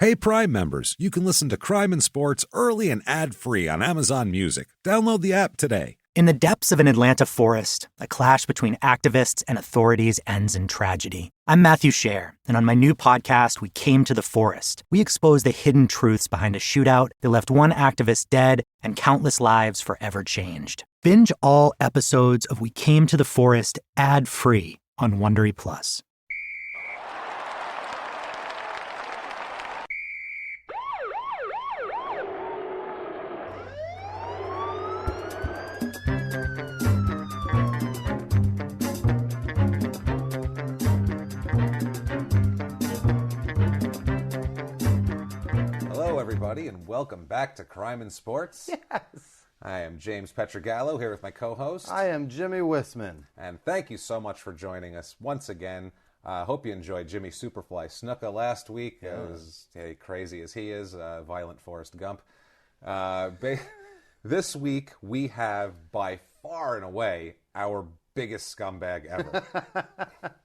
Hey, Prime members, you can listen to Crime and Sports early and ad-free on Amazon Music. Download the app today. In the depths of an Atlanta forest, a clash between activists and authorities ends in tragedy. I'm Matthew Scher, and on my new podcast, We Came to the Forest, we expose the hidden truths behind a shootout that left one activist dead and countless lives forever changed. Binge all episodes of We Came to the Forest ad-free on Wondery Plus. And welcome back to Crime and Sports. Yes. I am James Pietragallo here with my co-host. I am Jimmy Whisman. And thank you so much for joining us once again. I hope you enjoyed Jimmy Superfly Snuka last week. It was crazy as he is, violent Forrest Gump. This week we have by far and away our biggest scumbag ever.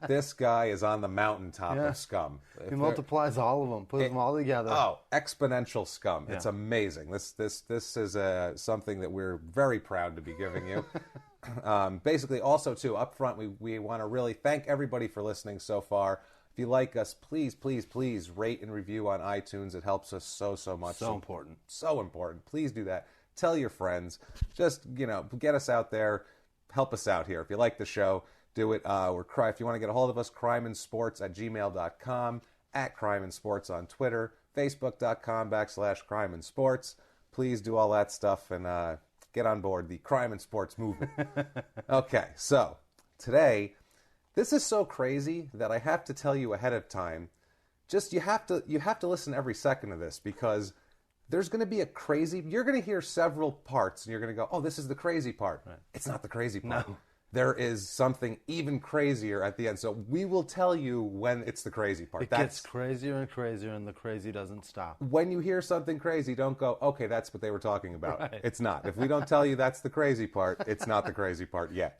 This guy is on the mountaintop of scum. He multiplies all of them, puts them all together. Oh, exponential scum. Yeah. It's amazing. This is something that we're very proud to be giving you. Basically, also, too, up front, we want to really thank everybody for listening so far. If you like us, please, please, please rate and review on iTunes. It helps us so much. So important. So important. Please do that. Tell your friends. Just, get us out there. Help us out here. If you like the show, do it. If you want to get a hold of us, crimeinsports@gmail.com, at crimeinsports on Twitter, facebook.com/crimeinsports. Please do all that stuff and get on board the crime and sports movement. Okay, so today, this is so crazy that I have to tell you ahead of time. Just you have to listen every second of this because there's going to be you're going to hear several parts and you're going to go, oh, this is the crazy part. Right. It's not the crazy part. No. There is something even crazier at the end. So we will tell you when it's the crazy part. It gets crazier and crazier and the crazy doesn't stop. When you hear something crazy, don't go, okay, that's what they were talking about. Right. It's not. If we don't tell you that's the crazy part, it's not the crazy part yet.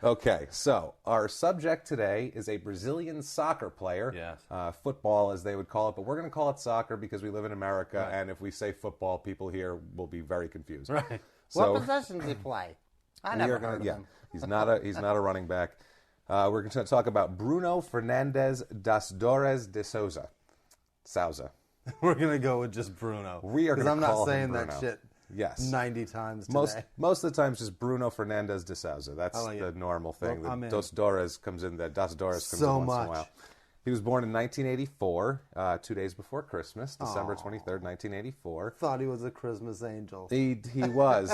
Okay, so our subject today is a Brazilian soccer player. Yes. Football, as they would call it, but we're going to call it soccer because we live in America, right. And if we say football, people here will be very confused. Right. So, what position does he play? I never heard of him. He's not a running back. We're going to talk about Bruno Fernandes De Souza. We're going to go with just Bruno. We are going to call him Bruno. Because I'm not saying that shit. Yes. 90 times today. Most of the times just Bruno Fernandes De Souza. That's the normal thing. Well, the Dos Dores comes in once in a while. He was born in 1984, 2 days before Christmas, December 23rd, 1984. Thought he was a Christmas angel. He was.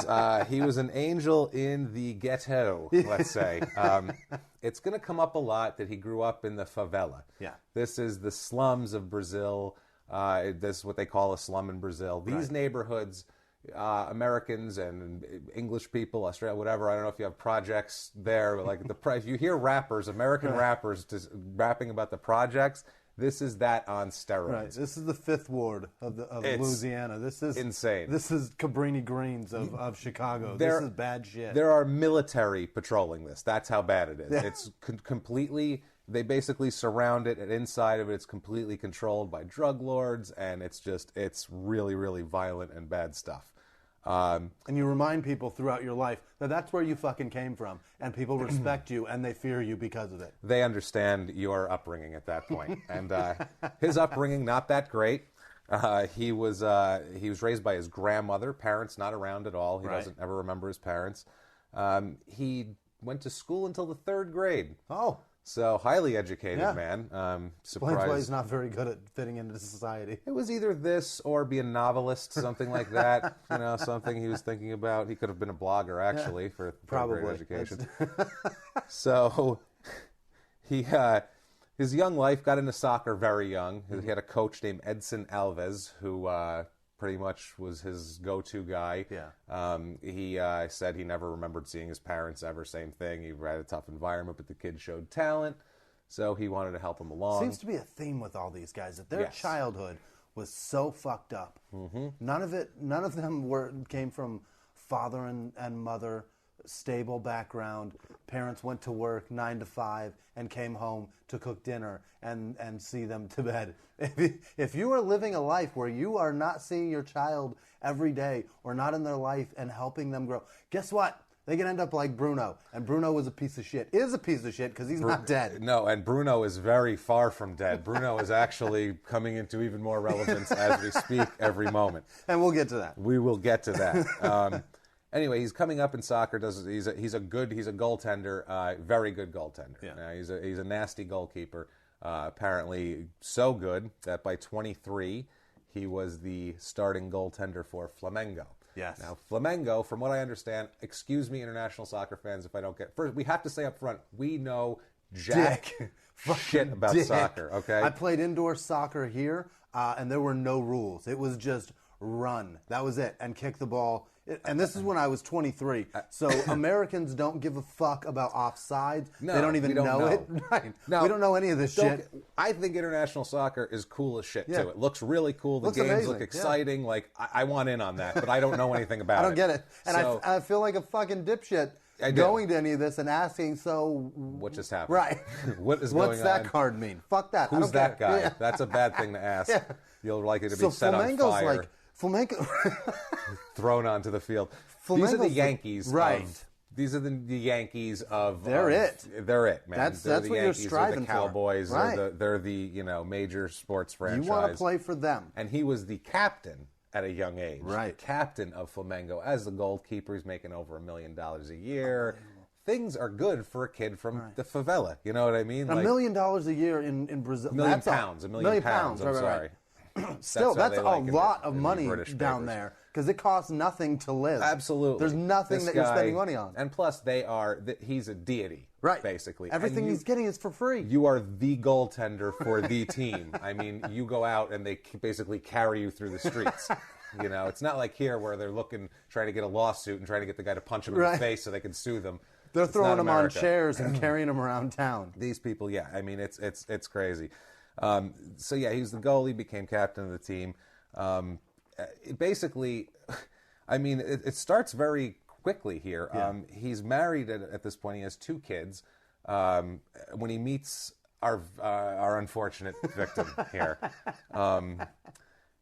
He was an angel in the ghetto, let's say. It's going to come up a lot that he grew up in the favela. Yeah. This is the slums of Brazil. This is what they call a slum in Brazil. These neighborhoods... Americans and English people, Australia, whatever. I don't know if you have projects there. Like if you hear American rappers just rapping about the projects, this is that on steroids. Right. This is the Fifth Ward of Louisiana. This is insane. This is Cabrini Greens of Chicago. This is bad shit. There are military patrolling this. That's how bad it is. Yeah. It's completely. They basically surround it, and inside of it, it's completely controlled by drug lords, and it's really, really violent and bad stuff. And you remind people throughout your life that that's where you fucking came from, and people respect you, and they fear you because of it. They understand your upbringing at that point. And his upbringing, not that great. He was raised by his grandmother, parents not around at all. He doesn't ever remember his parents. He went to school until the 3rd grade. Oh. So, highly educated man. Explains why he's not very good at fitting into society. It was either this or be a novelist, something like that. Something he was thinking about. He could have been a blogger, actually, for great education. So, his young life got into soccer very young. He had a coach named Edson Alves, who pretty much was his go-to guy. Yeah. He said he never remembered seeing his parents ever. Same thing. He had a tough environment, but the kid showed talent, so he wanted to help him along. Seems to be a theme with all these guys that their childhood was so fucked up. Mm-hmm. None of them came from father and mother stable background. Parents went to work 9 to 5 and came home to cook dinner and see them to bed. If you are living a life where you are not seeing your child every day or not in their life and helping them grow, guess what? They can end up like Bruno. And Bruno is a piece of shit. Is a piece of shit because he's not dead. No, and Bruno is very far from dead. Bruno is actually coming into even more relevance as we speak every moment. And we'll get to that. We will get to that. Anyway, he's coming up in soccer. He's a goaltender, very good goaltender. Yeah. He's a nasty goalkeeper. Apparently so good that by 23 he was the starting goaltender for Flamengo. Yes. Now, Flamengo, from what I understand, excuse me, international soccer fans, if I don't get... First, we have to say up front, we know jack shit about soccer, okay? I played indoor soccer here, and there were no rules. It was just run. That was it. And kick the ball. And this is when I was 23. So Americans don't give a fuck about offsides. No, they don't even we don't know it. Right. Now, we don't know any of this shit. I think international soccer is cool as shit, Yeah. too. It looks really cool. The Looks games amazing. look exciting. Like, I want in on that, but I don't know anything about it. I don't get it. And So, I feel like a fucking dipshit I do. going to any of this and asking, so... what just happened? Right. What is going What's on? that card mean? Fuck that. I Who's don't that care. guy? Yeah. That's a bad thing to ask. Yeah. You're likely to be So set on Flamengo's fire, like... Flamengo... thrown onto the field. These are the Flamengo's Yankees. right. These are the Yankees of... They're it. They're it, man. That's They're the what you're Yankees, striving they're the for. Cowboys. Right. They're the major sports franchise. You want to play for them. And he was the captain at a young age. Right. The captain of Flamengo. As the goalkeeper, he's making over $1 million a year. Things are good for a kid from the favela. You know what I mean? $1 million a year in Brazil. $1 million That's pounds. $1 million pounds. I'm right, sorry. right. Still, that's how a they like it lot of in the money British down papers. there because it costs nothing to live. Absolutely. There's nothing This that you're guy- spending money on. And plus, he's a deity, Right. basically. Everything And he's getting is for free. You are the goaltender for the team. I mean, you go out and they basically carry you through the streets. It's not like here where they're trying to get a lawsuit and trying to get the guy to punch him in the Right. face so they can sue them. They're It's throwing not them on America. chairs and carrying them around town. These people, yeah. I mean, it's crazy. So yeah, he was the goalie, became captain of the team. Basically, I mean, it starts very quickly here. Yeah. He's married at this point. He has 2 kids. When he meets our unfortunate victim here,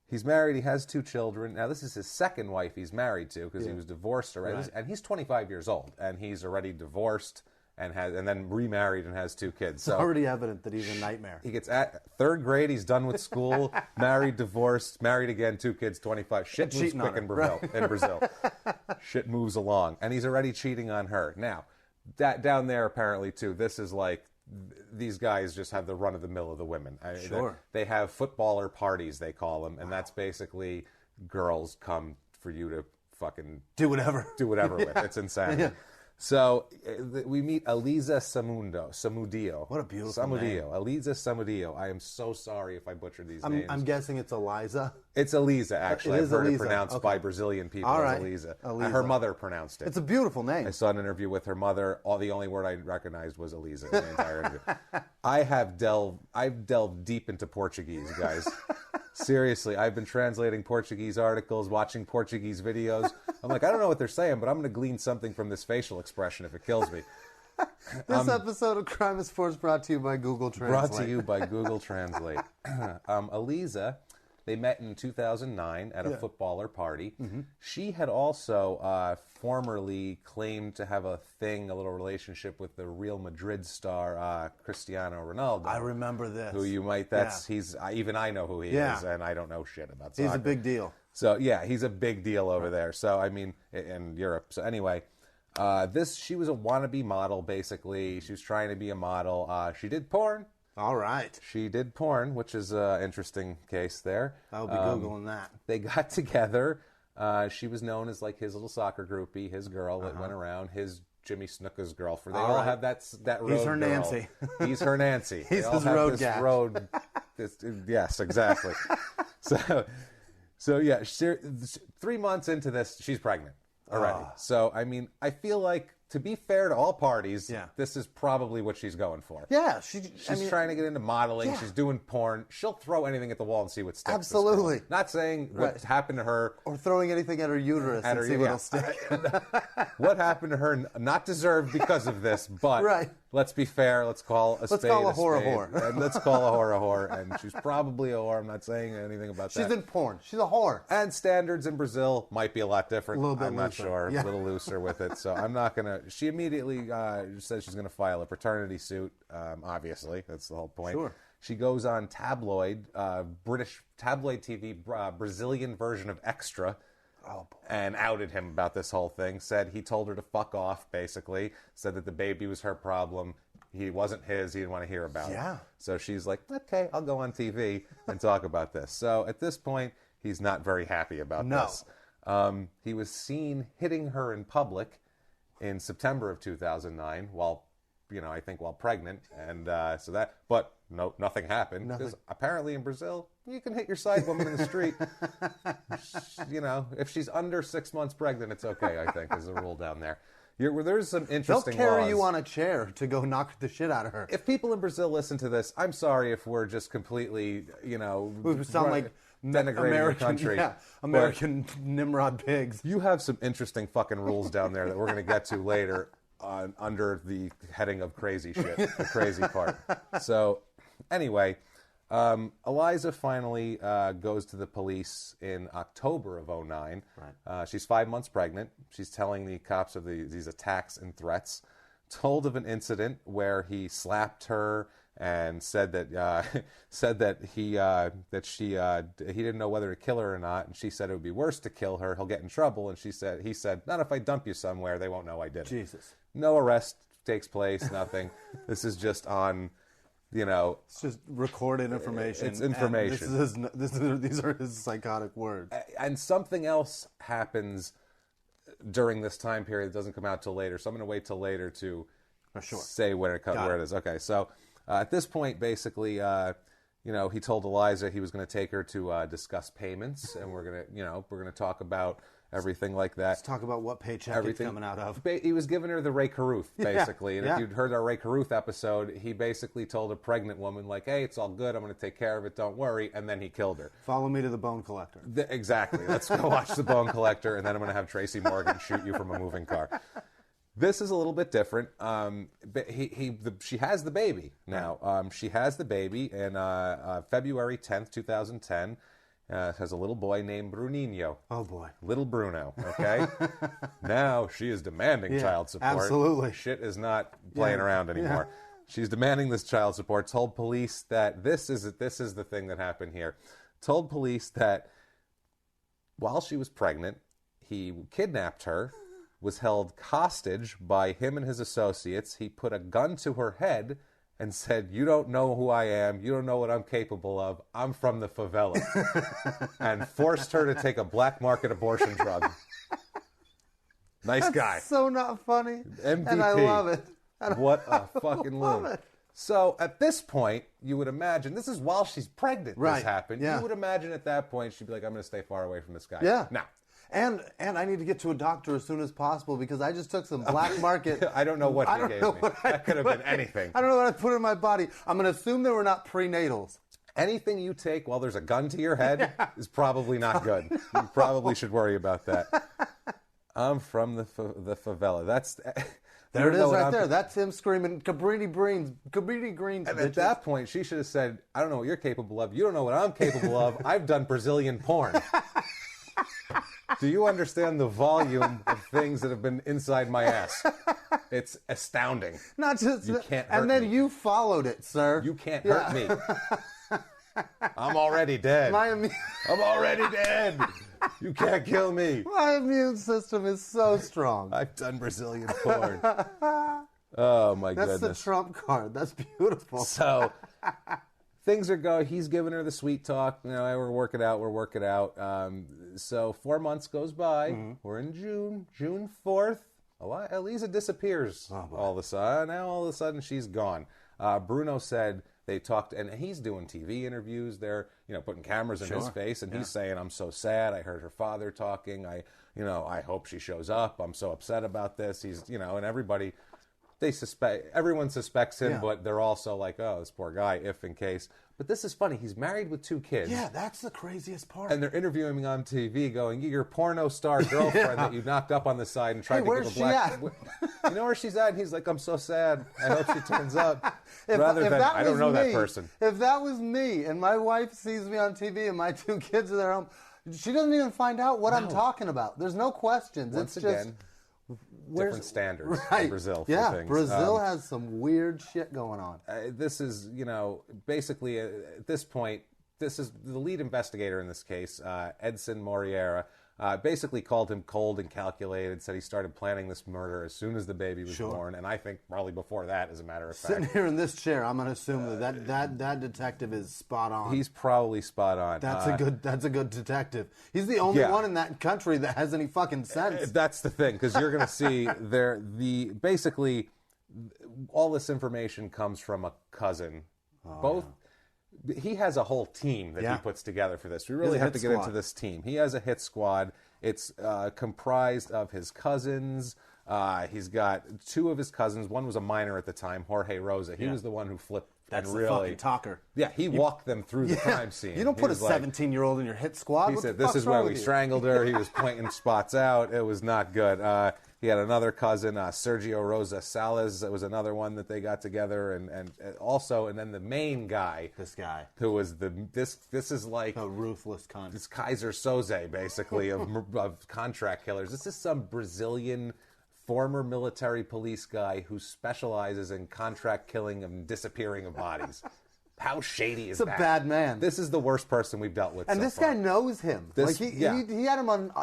he's married. He has 2 children. Now, this is his second wife he's married to because he was divorced already. Right. And he's 25 years old, and he's already divorced and then remarried and has 2 kids. So It's already evident that he's a nightmare. he gets at 3rd grade. He's done with school, married, divorced, married again, 2 kids, 25. Shit moves cheating quick on in her, Brazil. In Brazil, shit moves along, and he's already cheating on her. Now, that down there apparently too. This is like these guys just have the run of the mill of the women. Sure. They have footballer parties, they call them, and that's basically girls come for you to fucking Do whatever. with. It's insanity. Yeah. So we meet Eliza Samudio. What a beautiful Samudio. name. Eliza Samudio. I am so sorry if I butchered these names. I'm guessing it's Eliza. It's Eliza, actually. It I've is heard Eliza. it pronounced Okay. by Brazilian people All as right. Eliza. Eliza. Her mother pronounced it. It's a beautiful name. I saw an interview with her mother. The only word I recognized was Eliza in the entire interview. I've delved deep into Portuguese, guys. Seriously, I've been translating Portuguese articles, watching Portuguese videos. I'm like, I don't know what they're saying, but I'm going to glean something from this facial expression if it kills me. This episode of Crime and Sports brought to you by Google Translate. Brought to you by Google Translate. Eliza, they met in 2009 at a footballer party. Mm-hmm. She had also formerly claimed to have a little relationship with the Real Madrid star Cristiano Ronaldo. I remember this. Who you might, even I know who he is, and I don't know shit about soccer. He's a big deal. So, yeah, he's a big deal over there. So, I mean, in Europe. So, anyway, she was a wannabe model, basically. She was trying to be a model. She did porn. All right. She did porn, which is an interesting case there. I'll be Googling that. They got together. She was known as like his little soccer groupie, his girl that went around, his Jimmy Snooker's girlfriend. They all have that road He's her girl. Nancy. He's her Nancy. He's they all his have road this gash. road. Yes, exactly. So yeah, 3 months into this, she's pregnant already. So I mean, I feel like to be fair to all parties, Yeah. this is probably what she's going for. Yeah, She's trying to get into modeling. Yeah. She's doing porn. She'll throw anything at the wall and see what sticks. Absolutely. Not saying what happened to her. Or throwing anything at her uterus and see what'll stick. What happened to her, not deserved because of this, but let's be fair. Let's call a spade a whore. And let's call a whore. And she's probably a whore. I'm not saying anything about that. She's in porn. She's a whore. And standards in Brazil might be a lot different. A little bit I'm not sure. Yeah. A little looser with it. So I'm not going to... She immediately says she's going to file a paternity suit, obviously. That's the whole point. Sure. She goes on British tabloid TV, Brazilian version of Extra, and outed him about this whole thing. Said he told her to fuck off, basically. Said that the baby was her problem. He wasn't his. He didn't want to hear about it. So she's like, okay, I'll go on TV and talk about this. So at this point, he's not very happy about this. He was seen hitting her in public in September of 2009 while pregnant. And but no, nothing happened. Because apparently in Brazil, you can hit your side woman in the street. If she's under 6 months pregnant, it's okay, I think, is the rule down there. There's some interesting They'll carry laws. you on a chair to go knock the shit out of her. If people in Brazil listen to this, I'm sorry if we're just completely, we sound like denigrating your country. Yeah, American Nimrod pigs. You have some interesting fucking rules down there that we're going to get to later under the heading of crazy shit, the crazy part. So, anyway, Eliza finally goes to the police in October of 2009. Right. She's 5 months pregnant. She's telling the cops of these attacks and threats. Told of an incident where he slapped her and said that he didn't know whether to kill her or not, and she said it would be worse to kill her. He'll get in trouble, and he said, not if I dump you somewhere. They won't know I did it. Jesus. No arrest takes place. Nothing. This is just on. It's just recorded information. It's information. These are his psychotic words. And something else happens during this time period that doesn't come out till later. So I'm going to wait till later to say where it is. Okay, so at this point, basically, he told Eliza he was going to take her to discuss payments, and we're going to talk about everything like that. Let's talk about what paycheck it's coming out of. He was giving her the Ray Caruth, basically. And if you'd heard our Ray Caruth episode, he basically told a pregnant woman, like, hey, it's all good. I'm going to take care of it. Don't worry. And then he killed her. Follow me to the Bone Collector. Exactly. Let's go watch the Bone Collector, and then I'm going to have Tracy Morgan shoot you from a moving car. This is a little bit different. She has the baby now. She has the baby in February 10th, 2010. Has a little boy named Bruninho. Oh, boy. Little Bruno, okay? Now she is demanding child support. Absolutely. Shit is not playing around anymore. She's demanding this child support. Told police that this is the thing that happened here. Told police that while she was pregnant, he kidnapped her, was held hostage by him and his associates. He put a gun to her head and said, you don't know who I am. You don't know what I'm capable of. I'm from the favela. And forced her to take a black market abortion drug. Nice guy. That's so not funny. MVP. And I love it. What a fucking loon. So at this point, you would imagine, this is while she's pregnant this happened. You would imagine at that point, she'd be like, I'm going to stay far away from this guy. Yeah. Now. And I need to get to a doctor as soon as possible because I just took some black market. I don't know what he gave me. That could have been anything. I don't know what I put in my body. I'm going to assume they were not prenatals. Anything you take while there's a gun to your head is probably not good. You probably should worry about that. I'm from the favela. There it is right there. That's him screaming, Cabrini Greens. And at that point, she should have said, I don't know what you're capable of. You don't know what I'm capable of. I've done Brazilian porn. Do you understand the volume of things that have been inside my ass? It's astounding. Not just you can't hurt and then me. You followed it, sir. You can't hurt me. I'm already dead. I'm already dead. You can't kill me. My immune system is so strong. I've done Brazilian porn. Oh my goodness. That's the trump card. That's beautiful. So things are going. He's giving her the sweet talk. We're working out. So 4 months goes by. Mm-hmm. We're in June 4th. Eliza disappears all of a sudden. Now all of a sudden she's gone. Bruno said They talked, and he's doing TV interviews. They're, putting cameras in his face, and he's saying, "I'm so sad. I heard her father talking. I hope she shows up. I'm so upset about this." He's, and everybody, everyone suspects him, but they're also like, "Oh, this poor guy," if in case. But this is funny. He's married with 2 kids. Yeah, that's the craziest part. And they're interviewing him on TV going, "Your porno star girlfriend that you knocked up on the side and tried to give a black..." You know where she's at? And he's like, "I'm so sad. I hope she turns up." I don't know that person. If that was me and my wife sees me on TV and my 2 kids are there home, she doesn't even find out what I'm talking about. There's no questions. Once it's again, just different standards in Brazil for things. Brazil has some weird shit going on. This is, basically at this point, this is the lead investigator in this case, Edson Moreira, basically called him cold and calculated, said he started planning this murder as soon as the baby was born, and I think probably before that, as a matter of fact. Sitting here in this chair, I'm going to assume that detective is spot on. He's probably spot on. That's a good detective. He's the only one in that country that has any fucking sense. That's the thing, because you're going to see basically all this information comes from a cousin. He has a whole team that he puts together for this. We really have to get into this team. He has a hit squad. It's comprised of his cousins. He's got 2 of his cousins. One was a minor at the time, Jorge Rosa. He was the one who flipped. That's and the fucking talker. Yeah, he walked them through the crime scene. You don't put a 17-year-old in your hit squad. He said, "This is where we strangled her." He was pointing spots out. It was not good. He had another cousin, Sergio Rosa Salas. That was another one that they got together, and then the main guy, this guy who was this is like a ruthless cunt. This Kaiser Soze, basically of contract killers. This is some Brazilian former military police guy who specializes in contract killing and disappearing of bodies. How shady is that? It's a bad man. This is the worst person we've dealt with. And so this far. guy knows him. He had him on.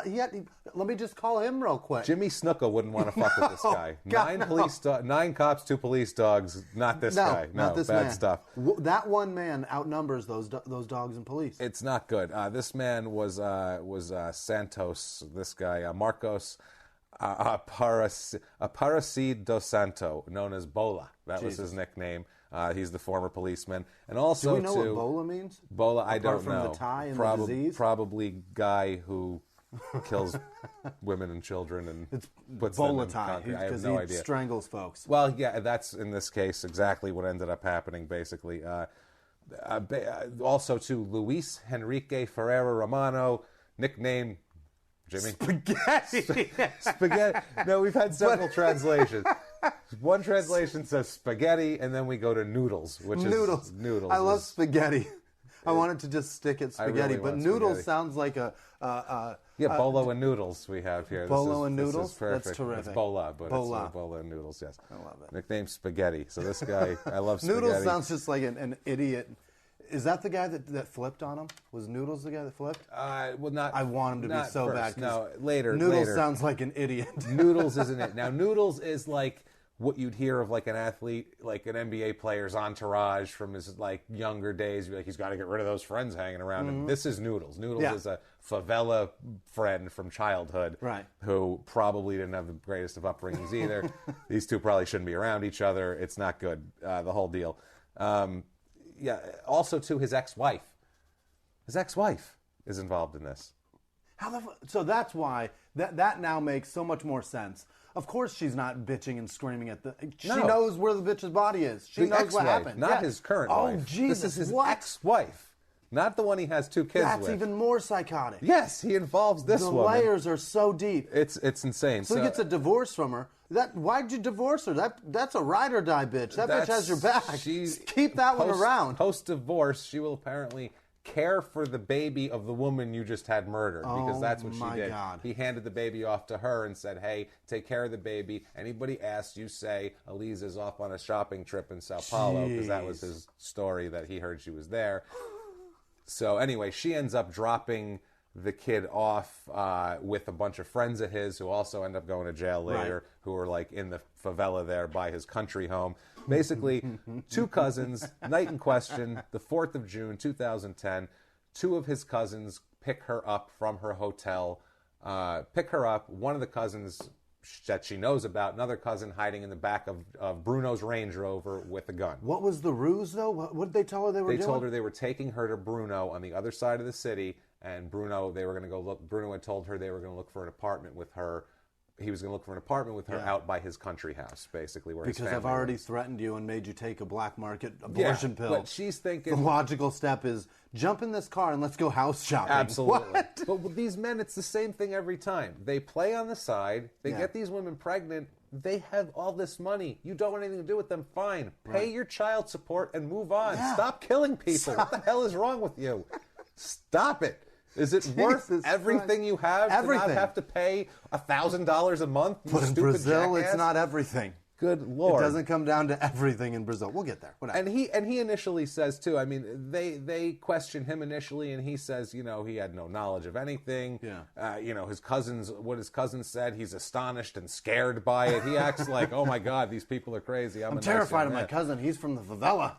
Let me just call him real quick. Jimmy Snuka wouldn't want to fuck with this guy. God, 9 cops, 2 police dogs. Not this guy. No, not this bad man. stuff. That one man outnumbers those dogs and police. It's not good. This man was Santos. This guy Marcos Aparecido dos Santo, known as Bola. That was his nickname. He's the former policeman, and also do we know what Bola means? Bola, I don't know. know. The tie and the disease? Probably guy who kills women and children and puts them in concrete. I have no idea. Strangles folks. Well, yeah, that's in this case exactly what ended up happening. Basically, also to Luis Henrique Ferreira Romano, nicknamed Jimmy. Spaghetti. No, we've had several translations. One translation says spaghetti, and then we go to noodles, which is noodles. I love spaghetti. I wanted to just stick at spaghetti, but noodles sounds like bolo and noodles we have here. Bolo and noodles? This is perfect. That's terrific. It's bola, but Bola. It's bola and noodles, yes. I love it. Nickname Spaghetti. So this guy, I love spaghetti. Noodles sounds just like an idiot. Is that the guy that flipped on him? Was Noodles the guy that flipped? Well, not. I want him to be so first. bad. No, later. Noodles sounds like an idiot. Noodles isn't it? Now, Noodles is like what you'd hear of like an athlete, like an NBA player's entourage from his like younger days. You're like, he's got to get rid of those friends hanging around him. This is Noodles. Noodles is a favela friend from childhood, right? Who probably didn't have the greatest of upbringings either. These two probably shouldn't be around each other. It's not good. The whole deal. Also to his ex-wife. His ex-wife is involved in this. So that's why that now makes so much more sense. Of course she's not bitching and screaming at the... She knows where the bitch's body is. She knows what happened. Not his current wife. Oh, Jesus, this is his ex-wife. Not the one he has 2 kids with. That's even more psychotic. Yes, he involves this woman. The layers are so deep. It's insane. So he gets a divorce from her. Why'd you divorce her? That's a ride or die bitch. That bitch has your back. Keep that one around. Post-divorce, she will apparently care for the baby of the woman you just had murdered, because that's what she did. God. He handed the baby off to her and said, "Hey, take care of the baby. Anybody asks, you say Eliza's off on a shopping trip in Sao Paulo," because that was his story that he heard she was there. So anyway, she ends up dropping the kid off with a bunch of friends of his who also end up going to jail later, who are like in the favela there by his country home. Basically, 2 cousins, night in question, the 4th of June, 2010, 2 of his cousins pick her up from her hotel, pick her up. One of the cousins that she knows about, another cousin hiding in the back of Bruno's Range Rover with a gun. What was the ruse, though? What did they tell her they were doing? They told her they were taking her to Bruno on the other side of the city, and Bruno had told her they were going to look for an apartment with her. He was going to look for an apartment with her out by his country house, basically, where his family I've already lives. threatened you and made you take a black market abortion pill. But she's thinking... The logical step is, jump in this car and let's go house shopping. Absolutely. What? But with these men, it's the same thing every time. They play on the side. They get these women pregnant. They have all this money. You don't want anything to do with them. Fine. Pay your child support and move on. Yeah. Stop killing people. What the hell is wrong with you? Stop it. Is it worth everything you have to not have to pay $1,000 a month? But in Brazil, it's not everything. Good Lord. It doesn't come down to everything in Brazil. We'll get there. Whatever. And he initially says, too, I mean, they question him initially, and he says, he had no knowledge of anything. Yeah. What his cousins said, he's astonished and scared by it. He acts like, oh, my God, these people are crazy. I'm terrified of my cousin. He's from the favela.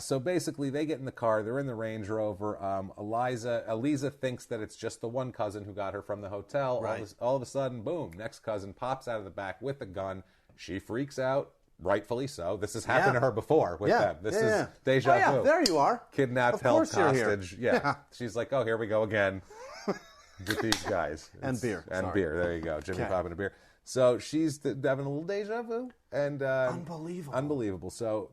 So basically they get in the car. They're in the Range Rover. Eliza thinks that it's just the one cousin who got her from the hotel. Right. All of a sudden, boom, next cousin pops out of the back with a gun. She freaks out, rightfully so. This has happened to her before with them. This is deja vu. There you are. Kidnapped, held hostage. Yeah. She's like, oh, here we go again with these guys. And beer. And beer. There you go. Jimmy popping a beer. So she's having a little deja vu. And unbelievable. So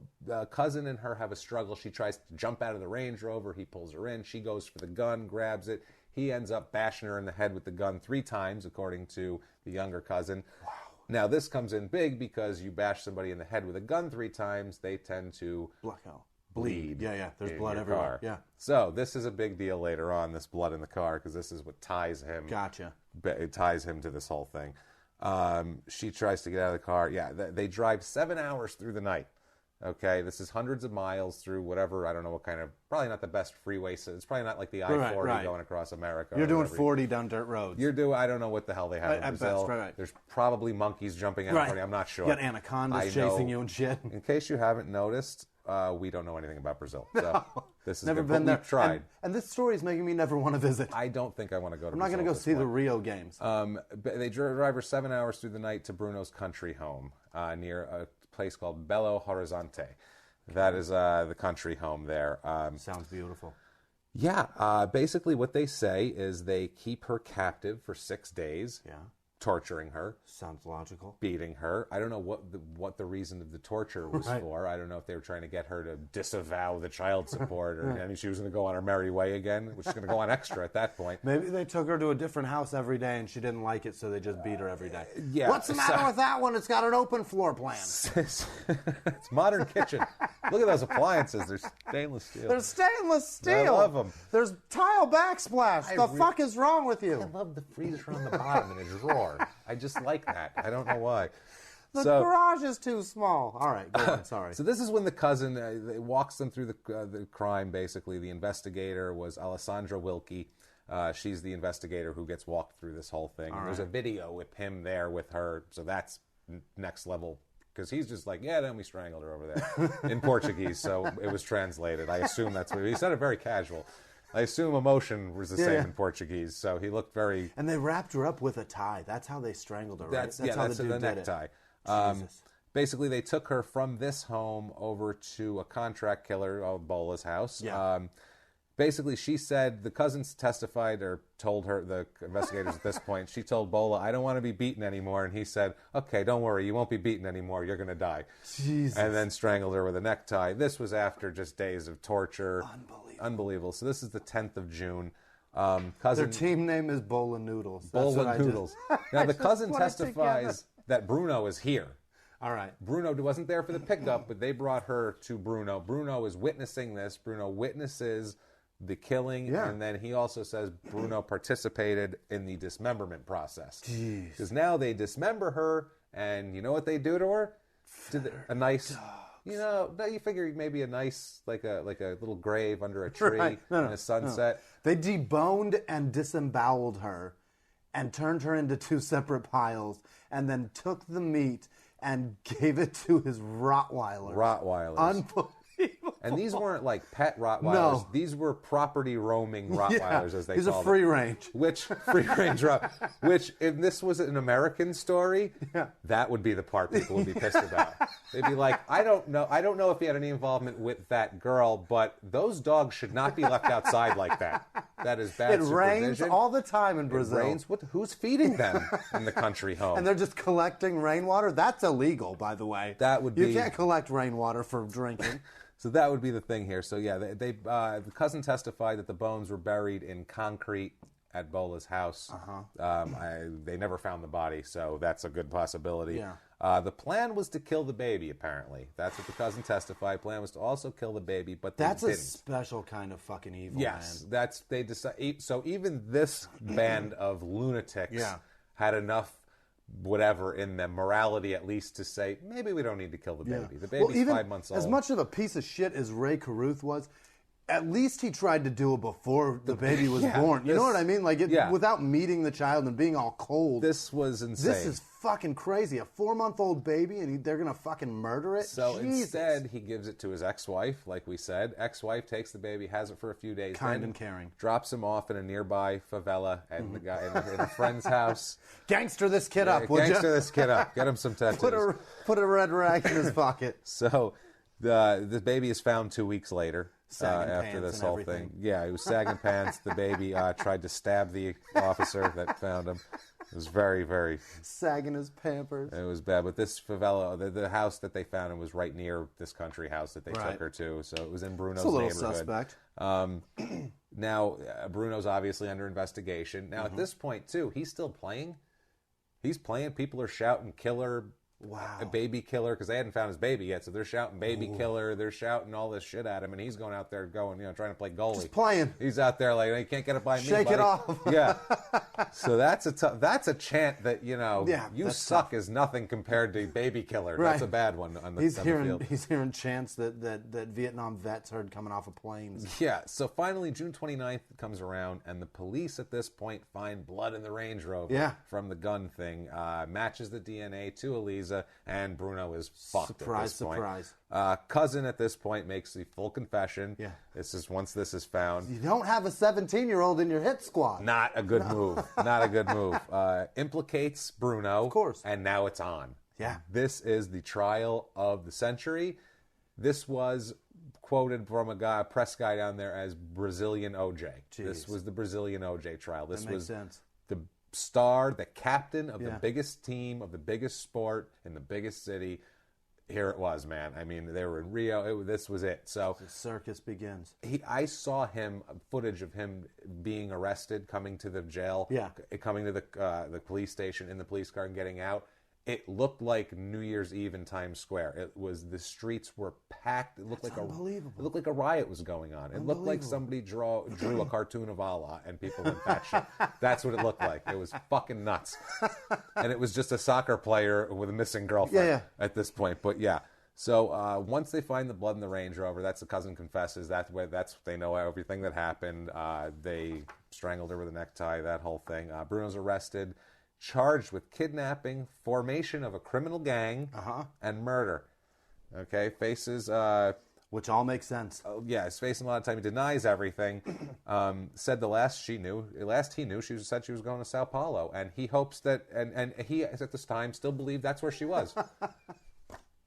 cousin and her have a struggle. She tries to jump out of the Range Rover. He pulls her in. She goes for the gun, grabs it. He ends up bashing her in the head with the gun 3 times, according to the younger cousin. Wow. Now, this comes in big because you bash somebody in the head with a gun 3 times, they tend to bleed. Yeah. There's blood everywhere. Car. Yeah. So this is a big deal later on, this blood in the car, because this is what ties him. Gotcha. It ties him to this whole thing. She tries to get out of the car. Yeah, they drive 7 hours through the night. Okay, this is hundreds of miles through whatever, I don't know what kind of, probably not the best freeway. So it's probably not like the I-40 going across America. You're doing 40 down dirt roads. I don't know what the hell they have in Brazil. Right. There's probably monkeys jumping out of it. I'm not sure. You got anacondas chasing you and shit. In case you haven't noticed, we don't know anything about Brazil. So this is never good, been there. We've tried. And this story is making me never want to visit. I don't think I want to go to I'm Brazil. not going to go see the Rio games. They drive her 7 hours through the night to Bruno's country home near a place called Belo Horizonte. That is the country home there. Sounds beautiful. Yeah. Basically what they say is they keep her captive for 6 days. Yeah. Torturing her. Sounds logical. Beating her. I don't know what the reason of the torture was for. I don't know if they were trying to get her to disavow the child support. I mean, she was going to go on her merry way again, which is going to go on extra at that point. Maybe they took her to a different house every day and she didn't like it, so they just beat her every day. Yeah. What's the matter with that one? It's got an open floor plan. It's modern kitchen. Look at those appliances. They're stainless steel. They're stainless steel. I love them. There's tile backsplash. The fuck is wrong with you? I love the freezer on the bottom in a drawer. I just like that. I don't know why. The garage is too small. All right, go on. Sorry. So this is when the cousin walks them through the crime, basically. The investigator was Alessandra Wilkie. She's the investigator who gets walked through this whole thing. There's a video with him there with her, so that's next level. Because he's just like, yeah, then we strangled her over there in Portuguese, so it was translated. I assume that's what he said. It very casual. I assume emotion was the same in Portuguese, so he looked very... And they wrapped her up with a tie. That's how they strangled her, right? That's how the dude did necktie. Basically, they took her from this home over to a contract killer, Bola's house. Yeah. Basically, she said, the cousins testified or told her, the investigators at this point, she told Bola, I don't want to be beaten anymore. And he said, okay, don't worry, you won't be beaten anymore. You're going to die. Jesus. And then strangled her with a necktie. This was after just days of torture. Unbelievable. So this is the 10th of June. Their team name is Bola Noodles. Bola Noodles. Now, the cousin testifies that Bruno is here. All right. Bruno wasn't there for the pickup, but they brought her to Bruno. Bruno is witnessing this. Bruno witnesses the killing, and then he also says Bruno participated in the dismemberment process. Jeez. Because now they dismember her, and you know what they do to her? A nice... Dogs. You know, you figure maybe a nice, like a little grave under a tree in a sunset. No. They deboned and disemboweled her and turned her into 2 separate piles and then took the meat and gave it to his Rottweilers. Unbelievable. And these weren't like pet Rottweilers. No. These were property roaming Rottweilers, as they He's call a free them. range. Which if this was an American story, that would be the part people would be pissed about. They'd be like, I don't know if he had any involvement with that girl, but those dogs should not be left outside like that. That is bad supervision. It rains all the time in Brazil. It rains. Who's feeding them in the country home? And they're just collecting rainwater? That's illegal, by the way. That would be... You can't collect rainwater for drinking. So that would be the thing here. So yeah, the cousin testified that the bones were buried in concrete at Bola's house. They never found the body, so that's a good possibility. Yeah. The plan was to kill the baby, apparently. That's what the cousin testified. Plan was to also kill the baby, but they That's didn't. a special kind of fucking evil, Yes, man. they decide. So even this band of lunatics had enough whatever in them, morality at least, to say maybe we don't need to kill the baby. The baby's 5 months old. As much of a piece of shit as Ray Caruth was, at least he tried to do it before the baby was born. You know what I mean? Like, without meeting the child and being all cold. This was insane. This is fucking crazy. A 4-month-old baby, and they're going to fucking murder it? So Jesus. instead, he gives it to his ex-wife, like we said. Ex-wife takes the baby, has it for a few days. Kind and caring. Drops him off in a nearby favela and the guy in a friend's house. Gangster this kid up, would you? Gangster this kid up. Get him some tattoos. Put a red rag in his pocket. So the baby is found 2 weeks later. Sagging after pants this and whole everything. thing. Yeah, he was sagging pants. The baby tried to stab the officer that found him. It was very, very... Sagging his Pampers. It was bad. But this favela, the house that they found him was right near this country house that they took her to. So it was in Bruno's neighborhood. It's a little suspect. Now, Bruno's obviously under investigation. Now, at this point, too, he's still playing. He's playing. People are shouting, killer... Wow. A baby killer, because they hadn't found his baby yet, so they're shouting baby killer, they're shouting all this shit at him, and he's going out there trying to play goalie. Just playing. He's out there like, you can't get it by me, Shake buddy. it off. Yeah. So that's a chant that, you suck tough. Is nothing compared to baby killer. Right. That's a bad one on the field. He's hearing chants that Vietnam vets heard coming off of planes. Yeah, so finally June 29th comes around, and the police at this point find blood in the Range Rover from the gun thing, matches the DNA to Eliza, and Bruno is fucked at this point. Surprise. Cousin at this point makes the full confession. Yeah. This is once this is found. You don't have a 17-year-old in your hit squad. Not a good move. Not a good move. Implicates Bruno. Of course. And now it's on. Yeah. This is the trial of the century. This was quoted from a press guy down there as Brazilian OJ. Jeez. This was the Brazilian OJ trial. This That makes was sense. the star, the captain of the Yeah. biggest team, of the biggest sport, in the biggest city. Here it was, man. I mean, they were in Rio. This was it. So The circus begins. I saw footage of him being arrested, coming to the jail, coming to the police station in the police car and getting out. It looked like New Year's Eve in Times Square. The streets were packed. It looked unbelievable. It looked like a riot was going on. It looked like somebody drew a cartoon of Allah and people went batshit. That's what it looked like. It was fucking nuts. And it was just a soccer player with a missing girlfriend at this point. But yeah. So once they find the blood in the Range Rover, that's the cousin confesses. They know everything that happened. They strangled her with a necktie, that whole thing. Bruno's arrested, charged with kidnapping, formation of a criminal gang, and murder. Okay, faces... Which all makes sense. He's facing a lot of time. He denies everything. Said the last he knew, she said she was going to Sao Paulo. And he hopes that... And he, at this time, still believed that's where she was.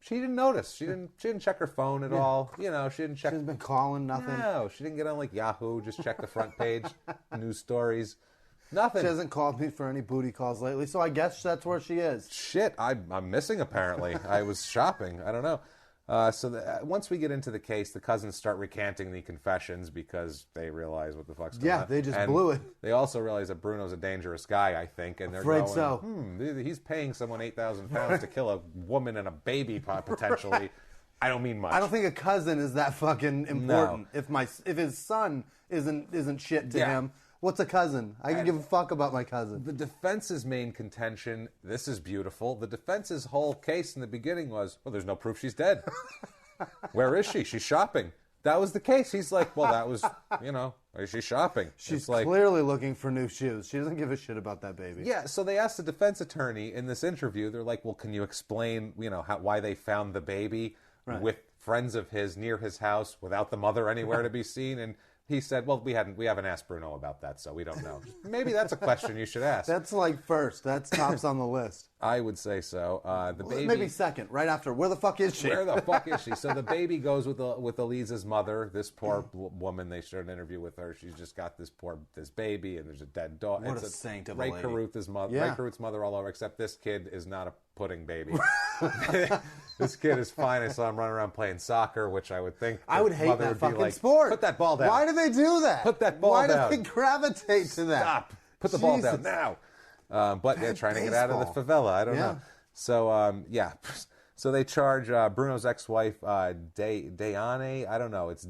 She didn't notice. She didn't check her phone at all. She didn't check... She hasn't been calling, nothing. No, she didn't get on, like, Yahoo, just check the front page, news stories. Nothing. She hasn't called me for any booty calls lately, so I guess that's where she is. Shit, I'm missing, apparently. I was shopping. I don't know. Once we get into the case, the cousins start recanting the confessions because they realize what the fuck's going on. Yeah, they just and blew it. They also realize that Bruno's a dangerous guy, I think, and they're Afraid going, so. He's paying someone 8,000 pounds to kill a woman and a baby, potentially. Right. I don't mean much. I don't think a cousin is that fucking important. No. If his son isn't shit to him, what's a cousin? I can give a fuck about my cousin. The defense's main contention, this is beautiful, the defense's whole case in the beginning was, well, there's no proof she's dead. Where is she? She's shopping. That was the case. He's like, well, that was, she's shopping. She's clearly looking for new shoes. She doesn't give a shit about that baby. Yeah, so they asked the defense attorney in this interview, they're like, well, can you explain, why they found the baby with friends of his near his house without the mother anywhere to be seen. And he said, well, we haven't asked Bruno about that, so we don't know. Maybe that's a question you should ask. That's like first. That's tops on the list. I would say so. The baby, maybe second, right after. Where the fuck is she? Where the fuck is she? So the baby goes with Eliza's mother. This poor woman. They shared an interview with her. She's just got this baby, and there's a dead dog. What a saint of a Ray lady. Carruth's mother. Yeah. Ray Carruth's mother all over. Except this kid is not a pudding baby. This kid is fine. I saw him running around playing soccer, which I would think I would hate mother that would fucking be like, sport. Put that ball down. Why do they do that? Put that ball Why down. do they gravitate to that? Stop. Put the ball down now. But they're trying to get out of the favela. I don't know. So, So they charge Bruno's ex-wife, Diane. I don't know. It's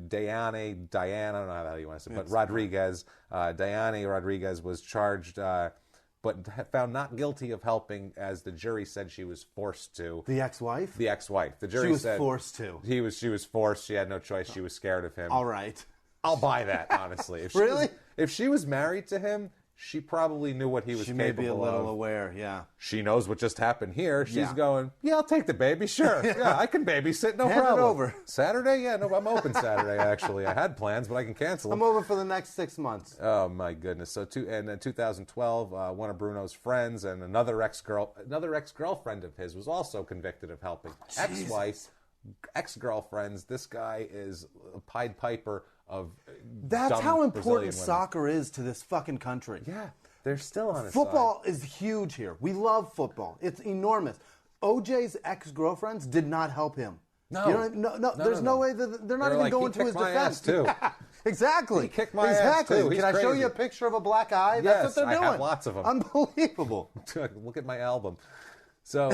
Diane. I don't know how the hell you want to say it. But Rodriguez. Diane Rodriguez was charged, but found not guilty of helping, as the jury said she was forced to. The ex-wife? The ex-wife. The jury She was said forced to. She was forced. She had no choice. She was scared of him. All right. I'll buy that, honestly. If she was married to him, she probably knew what he was capable of. She may be a little aware, yeah. She knows what just happened here. She's going, I'll take the baby, sure. Yeah, I can babysit, no Hand problem. it over. Saturday? Yeah, no, I'm open Saturday, actually. I had plans, but I can cancel them. I'm over for the next 6 months. Oh, my goodness. So, in 2012, one of Bruno's friends and another ex-girlfriend of his was also convicted of helping. Ex-wife, ex-girlfriends. This guy is a Pied Piper of That's how important Brazilian women. soccer is to this fucking country. Yeah, they're still on his Football is huge here. We love football. It's enormous. OJ's ex-girlfriends did not help him. No. You know, there's no way that they're not even going to his defense. Too. Exactly. He kicked my ass, too. He's Can I show crazy. you a picture of a black eye? Yes, That's what they're doing. I have lots of them. Unbelievable. Look at my album. So,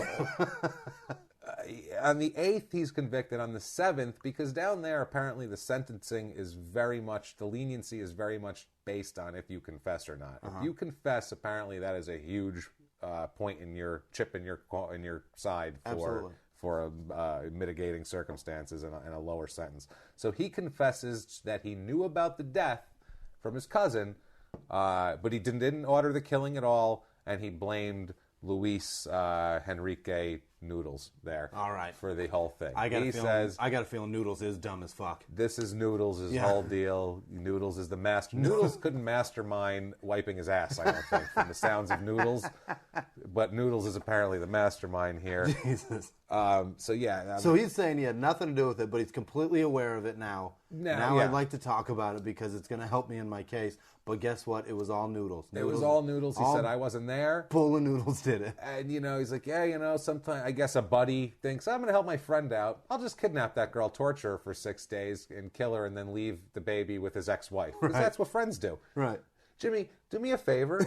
on the 8th, he's convicted. On the 7th, because down there, apparently, the sentencing is the leniency is very much based on if you confess or not. If you confess, apparently, that is a huge point in your chip in your side for mitigating circumstances and a lower sentence. So he confesses that he knew about the death from his cousin, but he didn't order the killing at all, and he blamed Luis Henrique Noodles there. All right. For the whole thing. I got a feeling Noodles is dumb as fuck. This is Noodles' whole deal. Noodles is the master. Noodles couldn't mastermind wiping his ass, I don't think, from the sounds of Noodles. But Noodles is apparently the mastermind here. Jesus. So he's saying he had nothing to do with it, but he's completely aware of it now. Now I'd like to talk about it because it's going to help me in my case. But guess what? It was all Noodles. It was all Noodles. He said, I wasn't there. Bull and Noodles did it. And, he's like, sometimes I guess a buddy thinks, I'm going to help my friend out. I'll just kidnap that girl, torture her for 6 days, and kill her, and then leave the baby with his ex-wife. Because that's what friends do. Right. Jimmy, do me a favor.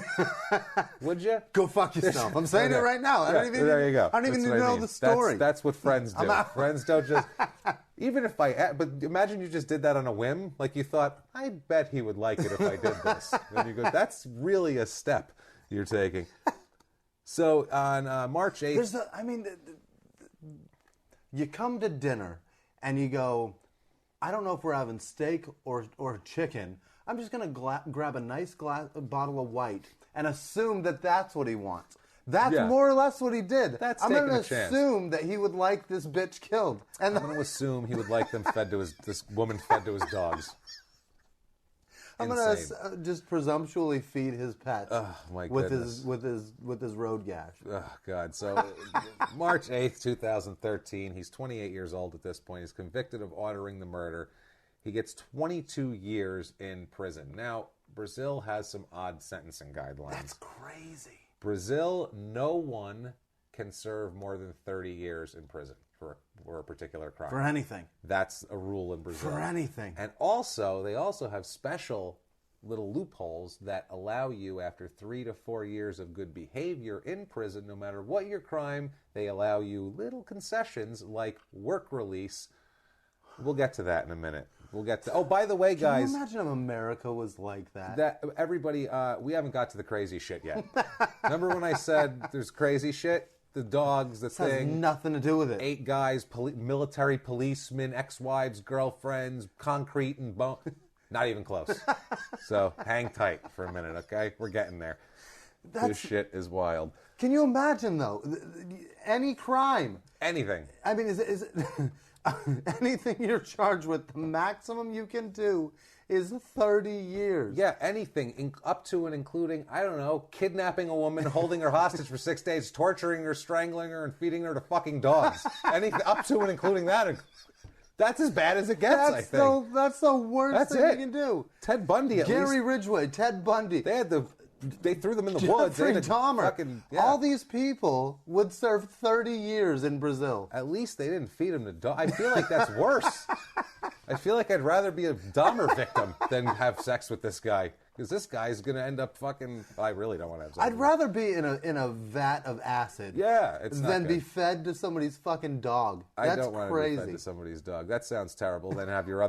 Would you? Go fuck yourself. I'm saying it right now. There you go. I don't even need to know the story. That's what friends do. Friends don't just... Even if but imagine you just did that on a whim. Like you thought, I bet he would like it if I did this. Then you go, that's really a step you're taking. So on March 8th... you come to dinner and you go, I don't know if we're having steak or chicken. I'm just going to grab a nice bottle of white and assume that that's what he wants. That's more or less what he did. I'm going to assume that he would like this bitch killed. And I'm going to assume he would like them this woman fed to his dogs. I'm going to just presumptuously feed his pets my with goodness. his road gash. Oh, God. So March 8th, 2013, he's 28 years old at this point. He's convicted of ordering the murder. He gets 22 years in prison. Now, Brazil has some odd sentencing guidelines. That's crazy. Brazil, no one can serve more than 30 years in prison for a particular crime. For anything. That's a rule in Brazil. For anything. And they also have special little loopholes that allow you, after 3 to 4 years of good behavior in prison, no matter what your crime, they allow you little concessions like work release. We'll get to that in a minute. We'll get to... Oh, by the way, guys... Can you imagine if America was like that? That everybody... we haven't got to the crazy shit yet. Remember when I said there's crazy shit? The dogs, the thing... has nothing to do with it. 8 guys, military policemen, ex-wives, girlfriends, concrete and bone... Not even close. So hang tight for a minute, okay? We're getting there. This shit is wild. Can you imagine, though? Any crime. Anything. I mean, is it anything you're charged with, the maximum you can do is 30 years. Yeah, anything, up to and including, I don't know, kidnapping a woman, holding her hostage for 6 days, torturing her, strangling her, and feeding her to fucking dogs. Anything up to and including that. That's as bad as it gets, I think. That's the worst thing you can do. Ted Bundy, at least. Gary Ridgway, Ted Bundy. They threw them in the woods. Jeffrey Dahmer. Fucking, yeah. All these people would serve 30 years in Brazil. At least they didn't feed them to dogs. I feel like that's worse. I feel like I'd rather be a Dahmer victim than have sex with this guy. Because this guy's going to end up fucking... I really don't want to have sex I'd rather be in a vat of acid than be fed to somebody's fucking dog. That's I don't want to be fed to somebody's dog. That sounds terrible. Then have your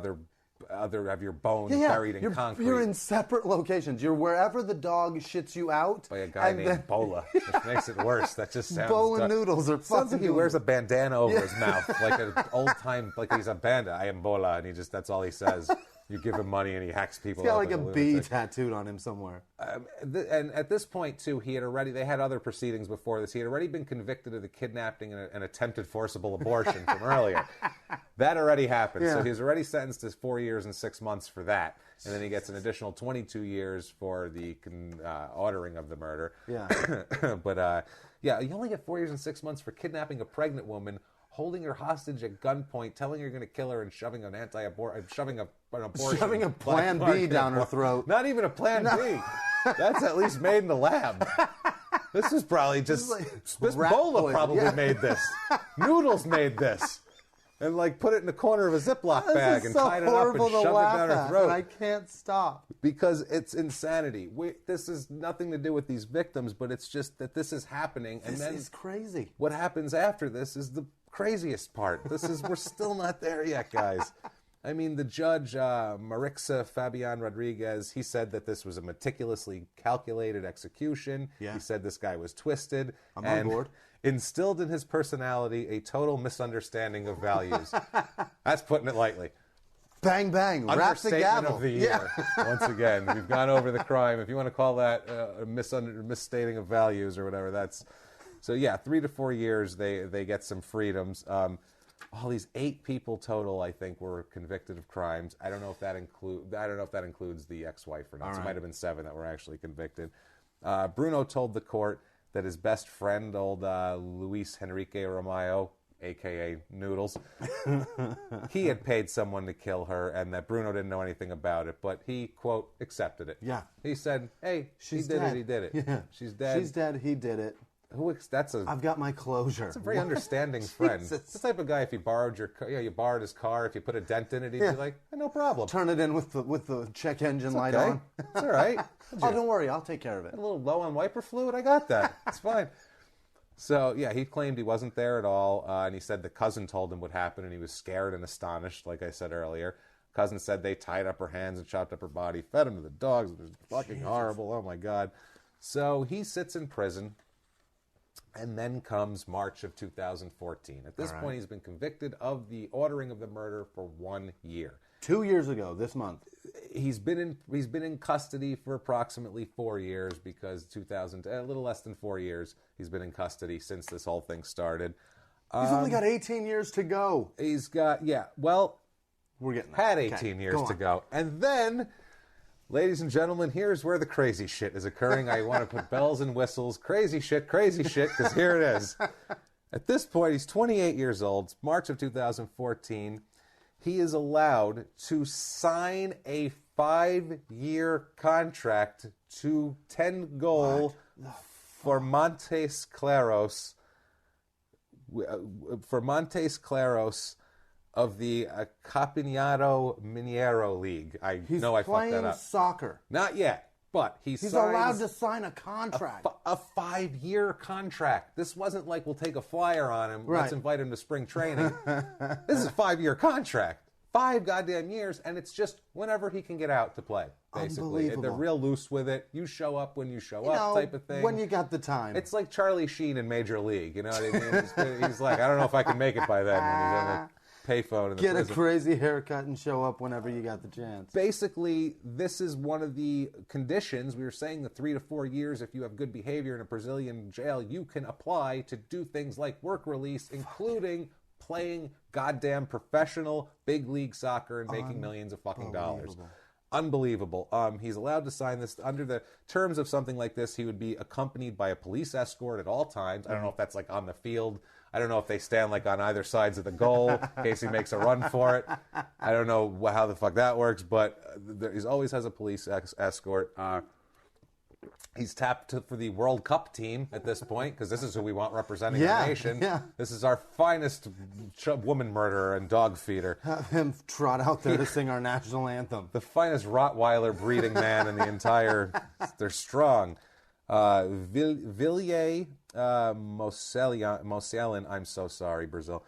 have your bones buried in concrete. You're in separate locations. You're wherever the dog shits you out. By a guy named Bola, which makes it worse. That just sounds... Bola noodles are fucking... Sounds like he wears a bandana over his mouth, like an old time, like he's a bandit. I am Bola, and that's all he says. You give him money and he hacks people. He's got like a bee tattooed on him somewhere. And at this point, too, they had other proceedings before this. He had already been convicted of the kidnapping and attempted forcible abortion from earlier. That already happened. Yeah. So he was already sentenced to 4 years and 6 months for that. And then he gets an additional 22 years for the ordering of the murder. Yeah. But, you only get 4 years and 6 months for kidnapping a pregnant woman, holding her hostage at gunpoint, telling her you're going to kill her, and shoving an abortion. Shoving a Plan B down her throat. Not even a Plan B. That's at least made in the lab. This is probably just... This Bola probably made this. Noodles made this. And, put it in the corner of a Ziploc bag and tied it up and shoved it down her throat. And I can't stop. Because it's insanity. This has nothing to do with these victims, but it's just that this is happening. This is crazy. What happens after this is the craziest part. We're still not there yet, guys. I mean, the judge, Marixa Fabian Rodriguez, he said that this was a meticulously calculated execution. Yeah. He said this guy was twisted. I'm on board. Instilled in his personality a total misunderstanding of values. That's putting it lightly. Bang, bang. Wrap the gavel. Of the year. Once again, we've gone over the crime. If you want to call that a misstating of values or whatever, that's... So, 3 to 4 years, they get some freedoms. All these 8 people total, I think, were convicted of crimes. I don't know if that includes the ex-wife or not. Right. So it might have been 7 that were actually convicted. Bruno told the court that his best friend, old Luis Henrique Romayo, a.k.a. Noodles, he had paid someone to kill her, and that Bruno didn't know anything about it, but he, quote, accepted it. Yeah. He said, hey, he did it. Yeah. She's dead. She's dead, he did it. I've got my closure. That's a very understanding friend. It's the type of guy, if you borrowed you borrowed his car, if you put a dent in it, he'd be like, no problem. Turn it in with the check engine light on. It's all right. Don't worry, I'll take care of it. A little low on wiper fluid? I got that. It's fine. So, he claimed he wasn't there at all, and he said the cousin told him what happened, and he was scared and astonished, like I said earlier. Cousin said they tied up her hands and chopped up her body, fed him to the dogs. It was fucking horrible. Oh, my God. So he sits in prison. And then comes March of 2014. At this point, he's been convicted of the ordering of the murder for 1 year. 2 years ago, this month. He's been in custody for approximately 4 years because a little less than 4 years he's been in custody since this whole thing started. He's only got 18 years to go. He's got, we're getting had 18 years to go. And then... Ladies and gentlemen, here's where the crazy shit is occurring. I want to put bells and whistles. Crazy shit, because here it is. At this point, he's 28 years old. It's March of 2014. He is allowed to sign a 5-year contract to 10 goal for Montes Claros. Of the Campeonato Mineiro League. I know I fucked that up. He's playing soccer. Not yet, but he's allowed to sign a contract. A 5-year contract. This wasn't like we'll take a flyer on him. Right. Let's invite him to spring training. This is a 5-year contract. 5 goddamn years, and it's just whenever he can get out to play, basically. They're real loose with it. You show up when you show up type of thing. When you got the time. It's like Charlie Sheen in Major League, you know what I mean? He's like, I don't know if I can make it by then when he's in the payphone in the Get prison. a crazy haircut and show up whenever you got the chance. Basically, this is one of the conditions. We were saying the 3 to 4 years, if you have good behavior in a Brazilian jail, you can apply to do things like work release, including playing goddamn professional big league soccer and making millions of fucking dollars. Unbelievable. He's allowed to sign this. Under the terms of something like this, he would be accompanied by a police escort at all times. I don't know if that's like on the field. I don't know if they stand like on either sides of the goal in case he makes a run for it. I don't know how the fuck that works, but he always has a police escort. He's tapped for the World Cup team at this point, because this is who we want representing our nation. Yeah. This is our finest woman murderer and dog feeder. Have him trot out there to sing our national anthem. The finest Rottweiler breeding man in the entire... They're strong. Villiers Mosellan, I'm so sorry, Brazil.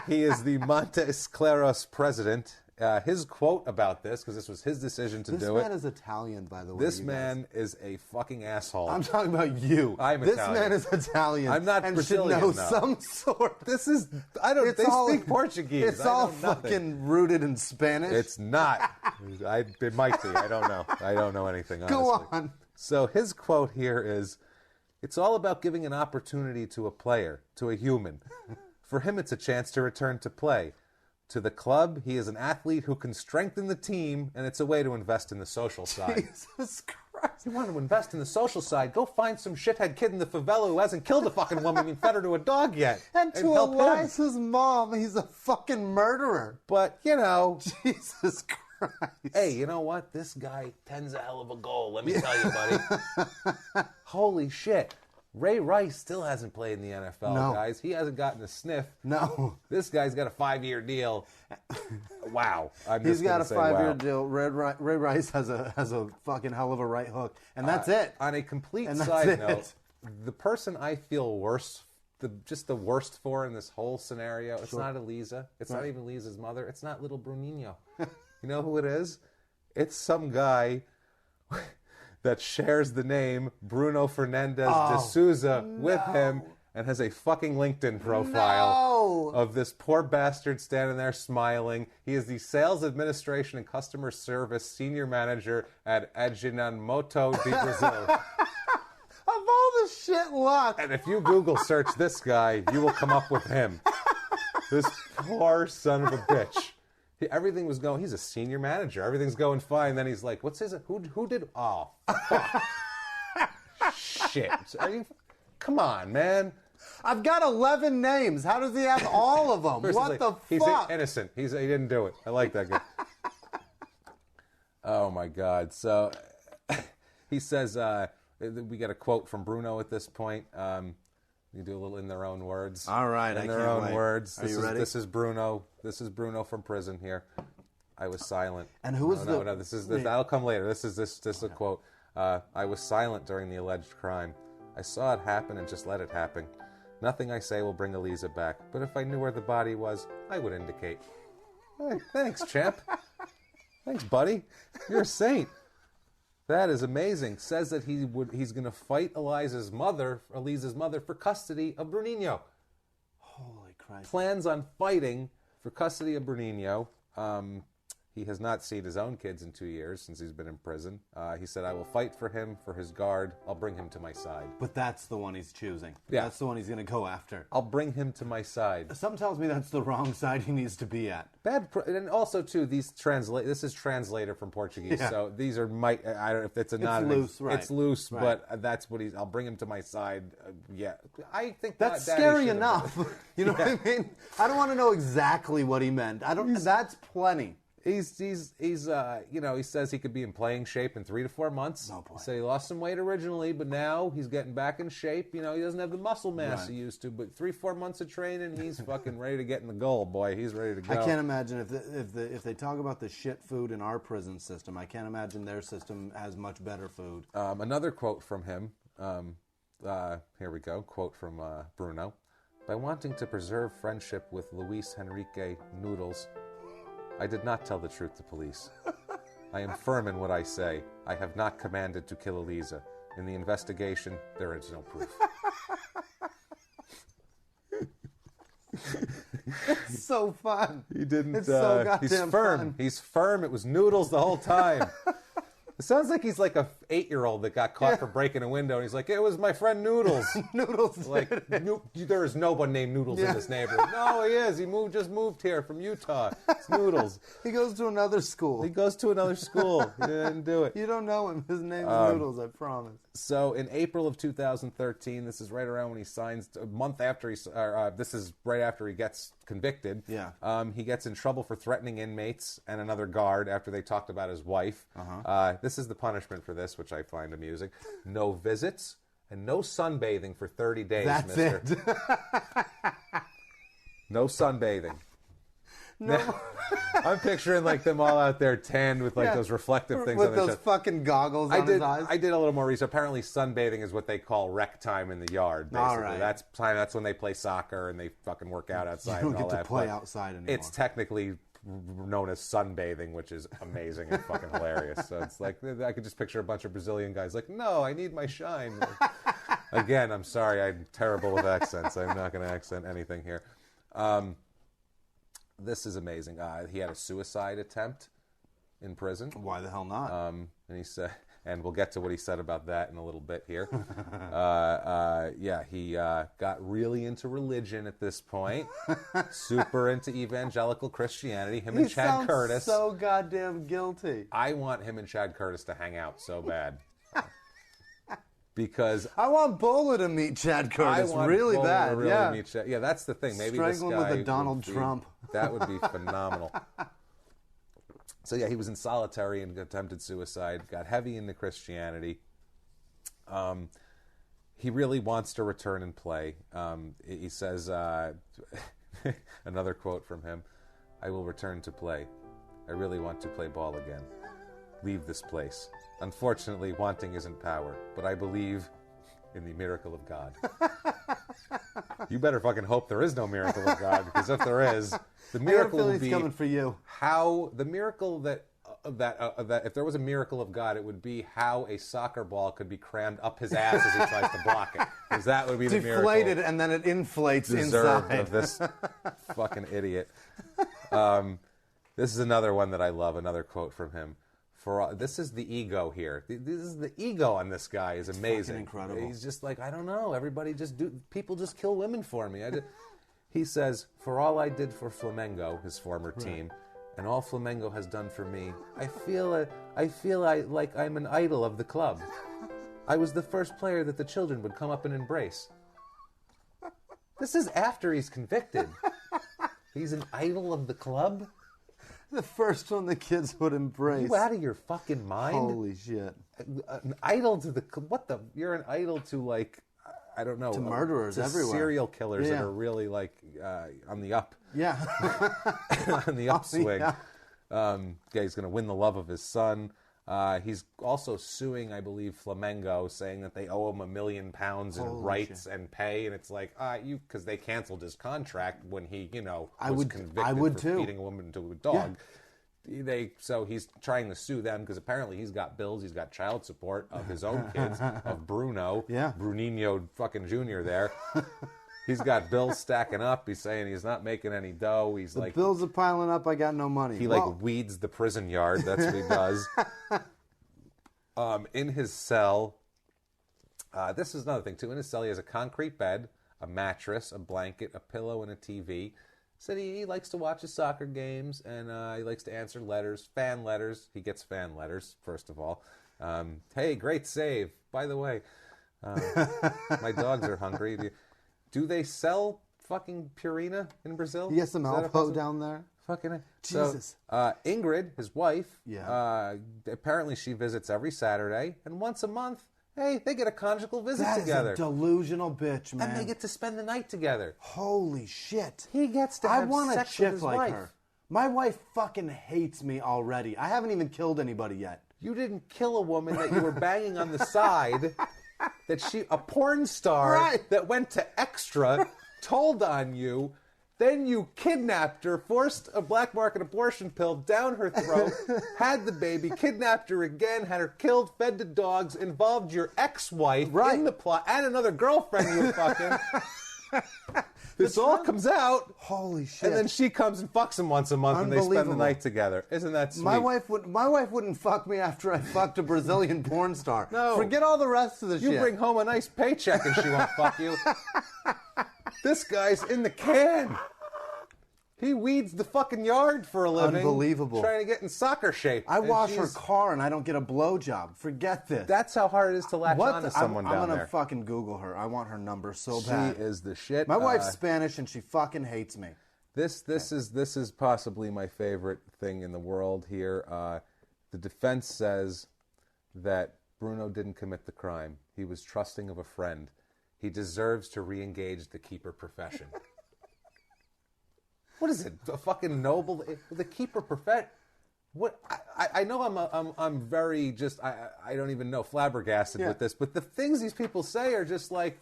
He is the Montes Claros president. His quote about this, because this was his decision to do it. This man is Italian, by the way. This man is a fucking asshole. I'm talking about you. I'm Italian. This man is Italian. I'm not and Brazilian, should know though. some sort. This is, I don't, they speak Portuguese. It's all fucking rooted in Spanish. It's not. It might be. I don't know. I don't know anything, honestly. Go on. So his quote here is, "It's all about giving an opportunity to a player, to a human. For him, it's a chance to return to play. To the club, he is an athlete who can strengthen the team, and it's a way to invest in the social side." Jesus Christ. You want to invest in the social side? Go find some shithead kid in the favela who hasn't killed a fucking woman and fed her to a dog yet. And to Eliza's mom, he's a fucking murderer. But, you know. Jesus Christ. Hey, you know what? This guy tends a hell of a goal, let me tell you, buddy. Holy shit. Ray Rice still hasn't played in the NFL, guys. He hasn't gotten a sniff. No. This guy's got a 5-year deal. Wow. He's got a 5-year deal. Ray Rice has a fucking hell of a right hook. And that's it. On a complete side note, the person I feel worse, just the worst for in this whole scenario, it's not Eliza. It's not even Eliza's mother. It's not little Bruninho. You know who it is? It's some guy that shares the name Bruno Fernandes De Souza with him and has a fucking LinkedIn profile of this poor bastard standing there smiling. He is the Sales Administration and Customer Service Senior Manager at Ajinomoto de Brazil. Of all the shit luck. And if you Google search this guy, you will come up with him. This poor son of a bitch. Everything was going, he's a senior manager. Everything's going fine. Then he's like, what's his, who did, oh, fuck. Shit. Come on, man. I've got 11 names. How does he have all of them? What the fuck? He's innocent. He didn't do it. I like that guy. Oh, my God. So he says, we got a quote from Bruno at this point. You do a little in their own words. All right, in their own words. Are you ready? This is Bruno. This is Bruno from prison here. I was silent. And who was No, that'll come later. This is a quote. I was silent during the alleged crime. I saw it happen and just let it happen. Nothing I say will bring Eliza back, but if I knew where the body was, I would indicate. Hey, thanks, champ. Thanks, buddy. You're a saint. That is amazing. Says that he's going to fight Eliza's mother for custody of Bruninho. Holy Christ. Plans on fighting for custody of Bruninho. He has not seen his own kids in 2 years since he's been in prison. He said, I will fight for him, for his guard. I'll bring him to my side. But that's the one he's choosing. Yeah. That's the one he's going to go after. I'll bring him to my side. Something tells me that's the wrong side he needs to be at. And also, too, this is translated from Portuguese. Yeah. So these are, I don't know if it's loose, right. It's loose, right. But that's what I'll bring him to my side. Yeah. I think that's scary enough. You know what I mean? I don't want to know exactly what he meant. That's plenty. He says he could be in playing shape in 3 to 4 months. Oh, boy. He said he lost some weight originally, but now he's getting back in shape. You know, he doesn't have the muscle mass he used to, but 3-4 months of training, he's fucking ready to get in the goal, boy. He's ready to go. I can't imagine if they talk about the shit food in our prison system, I can't imagine their system has much better food. Another quote from him. Here we go. Quote from Bruno. By wanting to preserve friendship with Luis Henrique Noodles, I did not tell the truth to police. I am firm in what I say. I have not commanded to kill Eliza. In the investigation, there is no proof. It's so fun. He didn't. It's so goddamn he's firm. fun. He's firm. It was Noodles the whole time. It sounds like he's like a 8-year-old that got caught for breaking a window, and he's like, "It was my friend Noodles." Noodles. Like, there is no one named Noodles in this neighborhood. No, he is. He just moved here from Utah. It's Noodles. He goes to another school. He goes to another school. He didn't do it. You don't know him. His name is Noodles, I promise. So in April of 2013, this is right around when he signs, a month after this is right after he gets convicted. Yeah. He gets in trouble for threatening inmates and another guard after they talked about his wife. This is the punishment for this, which I find amusing. No visits and no sunbathing for 30 days, That's mister. it. No sunbathing. No. I'm picturing like them all out there tanned with like those reflective things with on their those chest. fucking goggles on his eyes. I did a little more research. Apparently, sunbathing is what they call rec time in the yard. Basically, All right. That's when they play soccer and they fucking work out outside. You don't and all get to that, play but outside anymore. It's technically known as sunbathing, which is amazing and fucking hilarious. So it's like I could just picture a bunch of Brazilian guys like, "No, I need my shine." Again, I'm sorry, I'm terrible with accents. I'm not going to accent anything here. This is amazing. He had a suicide attempt in prison. Why the hell not? And he said, and we'll get to what he said about that in a little bit here. He got really into religion at this point, super into evangelical Christianity. Him and Chad Curtis. So goddamn guilty. I want him and Chad Curtis to hang out so bad. Because I want Bowler to meet Chad Curtis really Bowler bad. to really Yeah, meet Chad. Yeah, that's the thing. Maybe Strangle this him guy with a Donald would be- Trump. That would be phenomenal. So yeah, he was in solitary and attempted suicide. Got heavy into Christianity. He really wants to return and play. He says, another quote from him: "I will return to play. I really want to play ball again. Leave this place. Unfortunately, wanting isn't power, but I believe in the miracle of God." You better fucking hope there is no miracle of God, because if there is, the miracle will be coming for you. how the miracle that if there was a miracle of God, it would be how a soccer ball could be crammed up his ass as he tries to block it, because that would be the miracle. Deflated, and then it inflates Deserved inside. of this fucking idiot. This is another one that I love. Another quote from him. This is the ego here. This is the ego on this guy is amazing. Incredible. He's just like, I don't know. People just kill women for me. He says, "For all I did for Flamengo, his former team, and all Flamengo has done for me, I feel like I'm an idol of the club. I was the first player that the children would come up and embrace." This is after he's convicted. He's an idol of the club? The first one the kids would embrace. You out of your fucking mind? Holy shit. An idol to the... You're an idol to, like, I don't know. To murderers to everywhere. Serial killers that Yeah. are really, like, on the up. Yeah. On the upswing. Yeah. He's going to win the love of his son. He's also suing, I believe, Flamengo, saying that they owe him £1 million in rights and pay, and it's like, because they canceled his contract when he, was convicted for feeding a woman to a dog. Yeah. So he's trying to sue them because apparently he's got bills. He's got child support of his own kids, of Bruno, Bruninho fucking Jr. there. He's got bills stacking up. He's saying he's not making any dough. He's The bills are piling up. I got no money. He weeds the prison yard. That's what he does. In his cell, this is another thing too. In his cell, he has a concrete bed, a mattress, a blanket, a pillow, and a TV. Said he likes to watch his soccer games, and he likes to answer letters, fan letters. He gets fan letters, first of all. Hey, great save. By the way, my dogs are hungry. Do they sell fucking Purina in Brazil? He has some Alpo down there. Fucking Jesus. So, Ingrid, his wife, Yeah. apparently she visits every Saturday, and once a month, hey, they get a conjugal visit That together. is a delusional bitch, man. And they get to spend the night together. Holy shit. He gets to I have want a sex with chick his like wife. her. My wife fucking hates me already. I haven't even killed anybody yet. You didn't kill a woman that you were banging on the side, a porn star Right. that went to Extra, told on you, then you kidnapped her, forced a black market abortion pill down her throat, had the baby, kidnapped her again, had her killed, fed to dogs, involved your ex-wife in the plot, and another girlfriend you were fucking. this all comes out. Holy shit! And then she comes and fucks him once a month, and they spend the night together. Isn't that sweet? My wife wouldn't fuck me after I fucked a Brazilian porn star. No. Forget all the rest of the shit. You bring home a nice paycheck and she won't fuck you. This guy's in the can. He weeds the fucking yard for a living. Unbelievable. Trying to get in soccer shape. I wash her car and I don't get a blowjob. Forget this. That's how hard it is to latch on to someone down there. I'm going to fucking Google her. I want her number so bad. She is the shit. My wife's Spanish and she fucking hates me. This is possibly my favorite thing in the world here. The defense says that Bruno didn't commit the crime. He was trusting of a friend. He deserves to re-engage the keeper profession. What is it? A fucking noble, the keeper profession? What? I know I'm very just I don't even know, flabbergasted with this, but the things these people say are just like,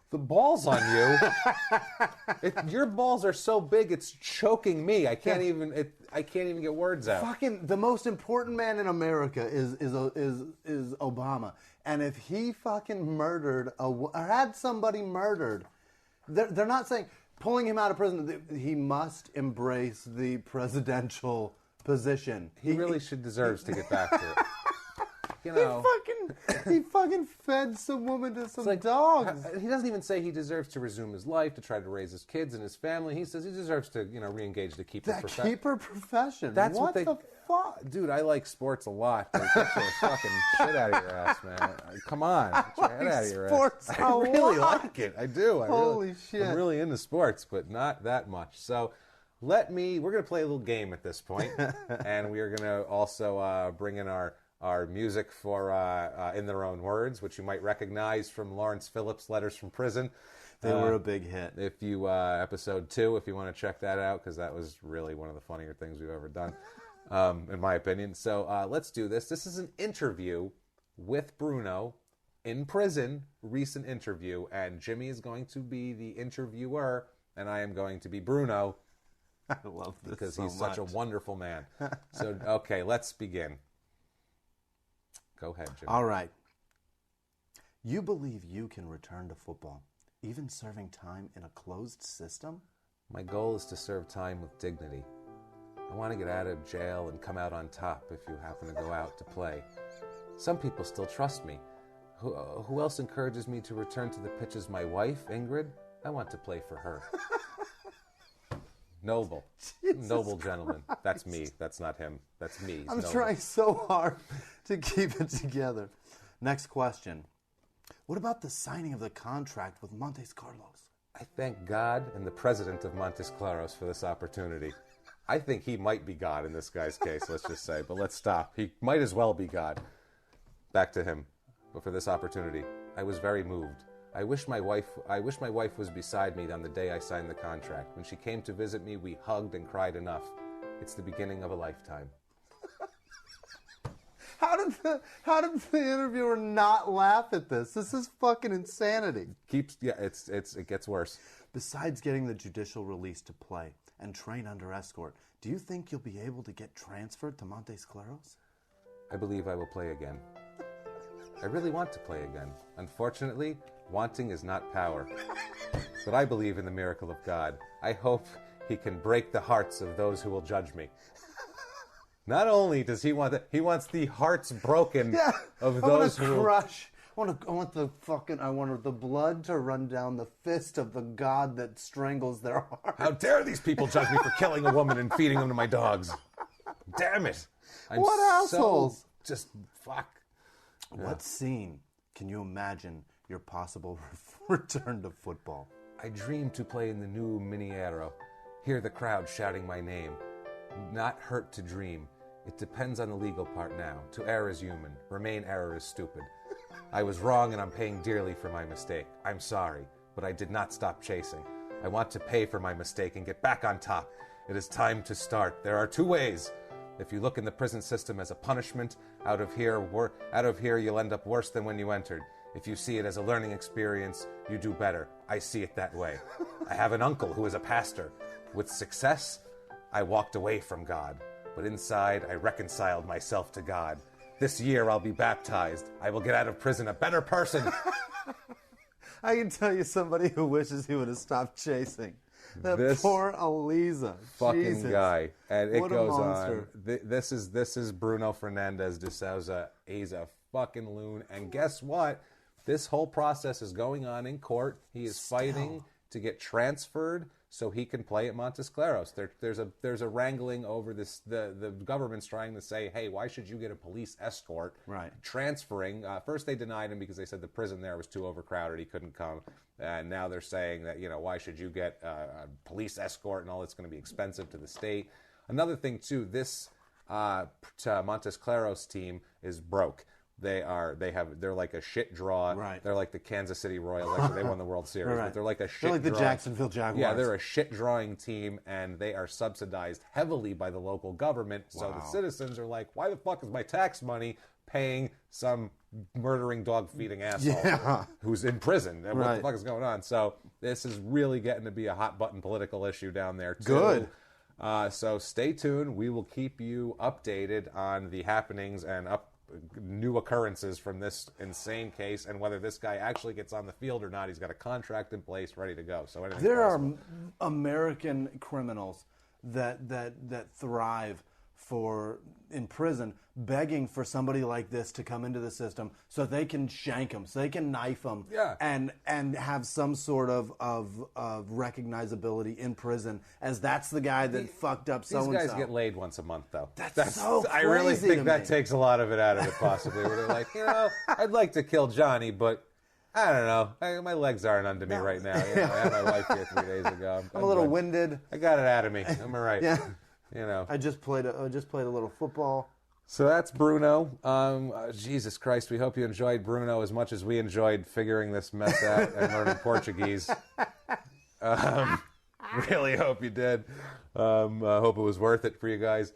the balls on you. Your balls are so big, it's choking me. I can't even get words out. Fucking the most important man in America is Obama, and if he fucking murdered or had somebody murdered, they're not saying pulling him out of prison. He must embrace the presidential position. He really deserves to get back to it. You know, he fucking fed some woman to some dogs. He doesn't even say he deserves to resume his life, to try to raise his kids and his family. He says he deserves to, re-engage the keeper profession. Keeper profession. That's what the fuck? Dude, I like sports a lot. They get the fucking shit out of your ass, man. Come on. Get your head out of your sports ass. I really like it. I do. Holy shit. I'm really into sports, but not that much. So we're going to play a little game at this point, and we are going to also bring in our music for In Their Own Words, which you might recognize from Lawrence Phillips' Letters from Prison. They were a big hit. If you, episode 2, if you want to check that out, because that was really one of the funnier things we've ever done, in my opinion. So let's do this. This is an interview with Bruno in prison, recent interview, and Jimmy is going to be the interviewer, and I am going to be Bruno. I love this because so he's much. such a wonderful man. So, okay, let's begin. Go ahead, Jimmy. All right. You believe you can return to football, even serving time in a closed system? My goal is to serve time with dignity. I want to get out of jail and come out on top if you happen to go out to play. Some people still trust me. Who else encourages me to return to the pitches? My wife, Ingrid? I want to play for her. Noble. Noble gentleman. That's me. That's not him. That's me. I'm trying so hard to keep it together. Next question. What about the signing of the contract with Montes Carlos? I thank God and the president of Montes Claros for this opportunity. I think he might be God in this guy's case, let's just say. But let's stop. He might as well be God. Back to him. But for this opportunity, I was very moved. I wish my wife was beside me on the day I signed the contract. When she came to visit me, we hugged and cried enough. It's the beginning of a lifetime. How did the interviewer not laugh at this? This is fucking insanity. It gets worse. Besides getting the judicial release to play and train under escort, do you think you'll be able to get transferred to Montes Claros? I believe I will play again. I really want to play again. Unfortunately, wanting is not power. But I believe in the miracle of God. I hope he can break the hearts of those who will judge me. Not only does he want he wants the hearts broken of those who will crush. I want the blood to run down the fist of the God that strangles their heart. How dare these people judge me for killing a woman and feeding them to my dogs? Damn it. What assholes? Just fuck. What scene can you imagine your possible return to football? I dream to play in the new Miniero. Hear the crowd shouting my name. Not hurt to dream. It depends on the legal part now. To err is human. Remain error is stupid. I was wrong and I'm paying dearly for my mistake. I'm sorry, but I did not stop chasing. I want to pay for my mistake and get back on top. It is time to start. There are 2 ways. If you look in the prison system as a punishment, out of here you'll end up worse than when you entered. If you see it as a learning experience, you do better. I see it that way. I have an uncle who is a pastor. With success, I walked away from God. But inside, I reconciled myself to God. This year, I'll be baptized. I will get out of prison a better person. I can tell you somebody who wishes he would have stopped chasing. That This poor Eliza. fucking Jesus. guy. And it What a goes on. monster. This is Bruno Fernandes De Souza. He's a fucking loon. And guess what? This whole process is going on in court. He is fighting to get transferred so he can play at Montes Claros. There's a wrangling over this. The government's trying to say, hey, why should you get a police escort? Right. Transferring. First they denied him because they said the prison there was too overcrowded. He couldn't come. And now they're saying that, why should you get a police escort and all that's going to be expensive to the state. Another thing, too, this Montes Claros team is broke. They're like a shit draw. Right. They're like the Kansas City Royals. Actually, they won the World Series. Right. But they're like a shit They're like the draw. Jacksonville Jaguars. Yeah, they're a shit drawing team, and they are subsidized heavily by the local government. So the citizens are like, why the fuck is my tax money paying some murdering, dog-feeding asshole who's in prison? And what the fuck is going on? So this is really getting to be a hot-button political issue down there, too. Good. So stay tuned. We will keep you updated on the happenings and new occurrences from this insane case, and whether this guy actually gets on the field or not. He's got a contract in place, ready to go. So there are American criminals that thrive in prison, begging for somebody like this to come into the system so they can shank them, so they can knife them, and have some sort of recognizability in prison as that's the guy that fucked up so and so. These guys get laid once a month, though. That's so crazy. I really think that me. takes a lot of it out of it, possibly. Where they're like, I'd like to kill Johnny, but I don't know. My legs aren't under me right now. I had my wife here 3 days ago. I'm a little winded. I got it out of me. I'm all right. I just played a little football. So that's Bruno. Jesus Christ, we hope you enjoyed Bruno as much as we enjoyed figuring this mess out and learning Portuguese. Really hope you did. I hope it was worth it for you guys.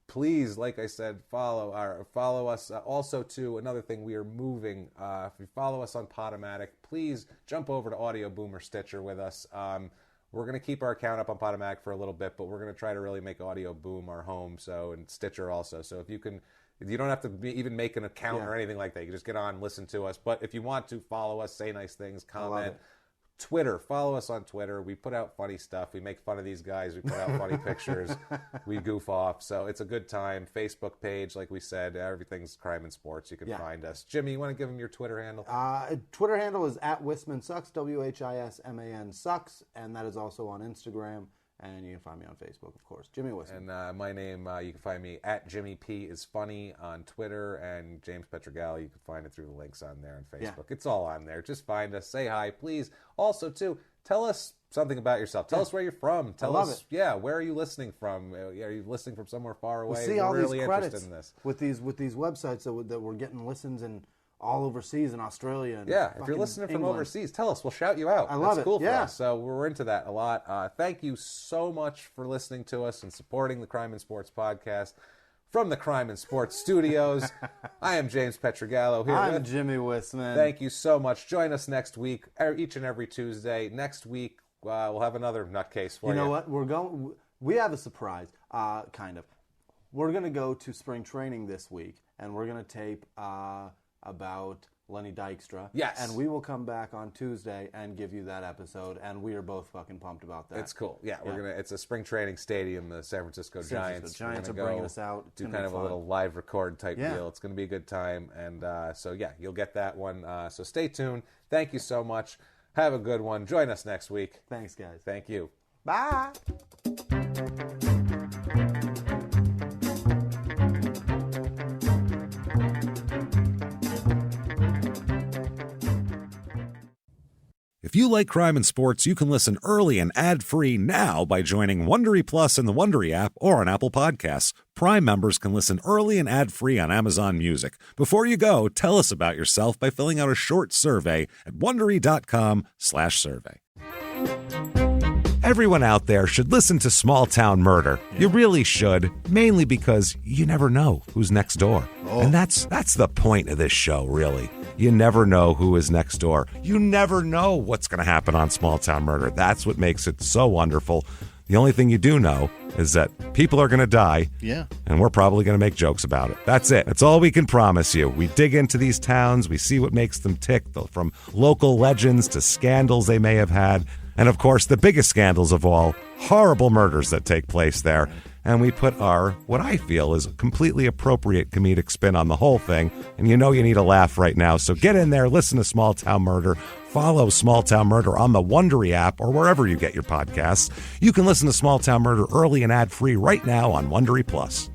Please, like I said, follow us. Also, too, another thing, we are moving. If you follow us on Podomatic, please jump over to Audio Boom or Stitcher with us. We're going to keep our account up on Podomatic for a little bit, but we're going to try to really make Audio Boom our home, and Stitcher also. So if you don't have to even make an account or anything like that. You can just get on, listen to us. But if you want to, follow us, say nice things, comment. Twitter, follow us on Twitter. We put out funny stuff. We make fun of these guys. We put out funny pictures. We goof off. So it's a good time. Facebook page, like we said, everything's Crime and Sports. You can find us. Jimmy, you want to give them your Twitter handle? Twitter handle is @WhismanSucks, WHISMAN sucks, and that is also on Instagram. And you can find me on Facebook, of course. Jimmy Whisman. And my name, you can find me @JimmyPisFunny on Twitter, and James Pietragallo, you can find it through the links on there on Facebook. It's all on there. Just find us. Say hi, please. Also, too, tell us something about yourself. Tell us where you're from. Tell us, where are you listening from? Are you listening from somewhere far away? We see all really these credits in this. with these websites that we're getting listens in all overseas in Australia. And if you're listening from overseas, tell us. We'll shout you out. I love That's it. cool for us. So we're into that a lot. Thank you so much for listening to us and supporting the Crime and Sports podcast from the Crime and Sports studios. I am James Pietragallo here. I'm Jimmy Whisman. Thank you so much. Join us next week, each and every Tuesday. Next week, we'll have another nutcase for you. You know what? We have a surprise, kind of. We're going to go to spring training this week, and we're going to tape about Lenny Dykstra. Yes. And we will come back on Tuesday and give you that episode, and we are both fucking pumped about that. It's cool. Yeah, it's a spring training stadium, the San Francisco Giants. Giants are bringing us out. Do kind of a little live record type deal. It's going to be a good time. And you'll get that one. So stay tuned. Thank you so much. Have a good one. Join us next week. Thanks, guys. Thank you. Bye. If you like Crime and Sports, you can listen early and ad-free now by joining Wondery Plus in the Wondery app or on Apple Podcasts. Prime members can listen early and ad-free on Amazon Music. Before you go, tell us about yourself by filling out a short survey at Wondery.com/survey. Everyone out there should listen to Small Town Murder. You really should, mainly because you never know who's next door. And that's the point of this show, really. You never know who is next door. You never know what's going to happen on Small Town Murder. That's what makes it so wonderful. The only thing you do know is that people are going to die, and we're probably going to make jokes about it. That's it. That's all we can promise you. We dig into these towns, we see what makes them tick, from local legends to scandals they may have had, and of course, the biggest scandals of all, horrible murders that take place there. And we put our, what I feel is a completely appropriate comedic spin on the whole thing. And you know you need a laugh right now. So get in there, listen to Small Town Murder, follow Small Town Murder on the Wondery app or wherever you get your podcasts. You can listen to Small Town Murder early and ad-free right now on Wondery Plus.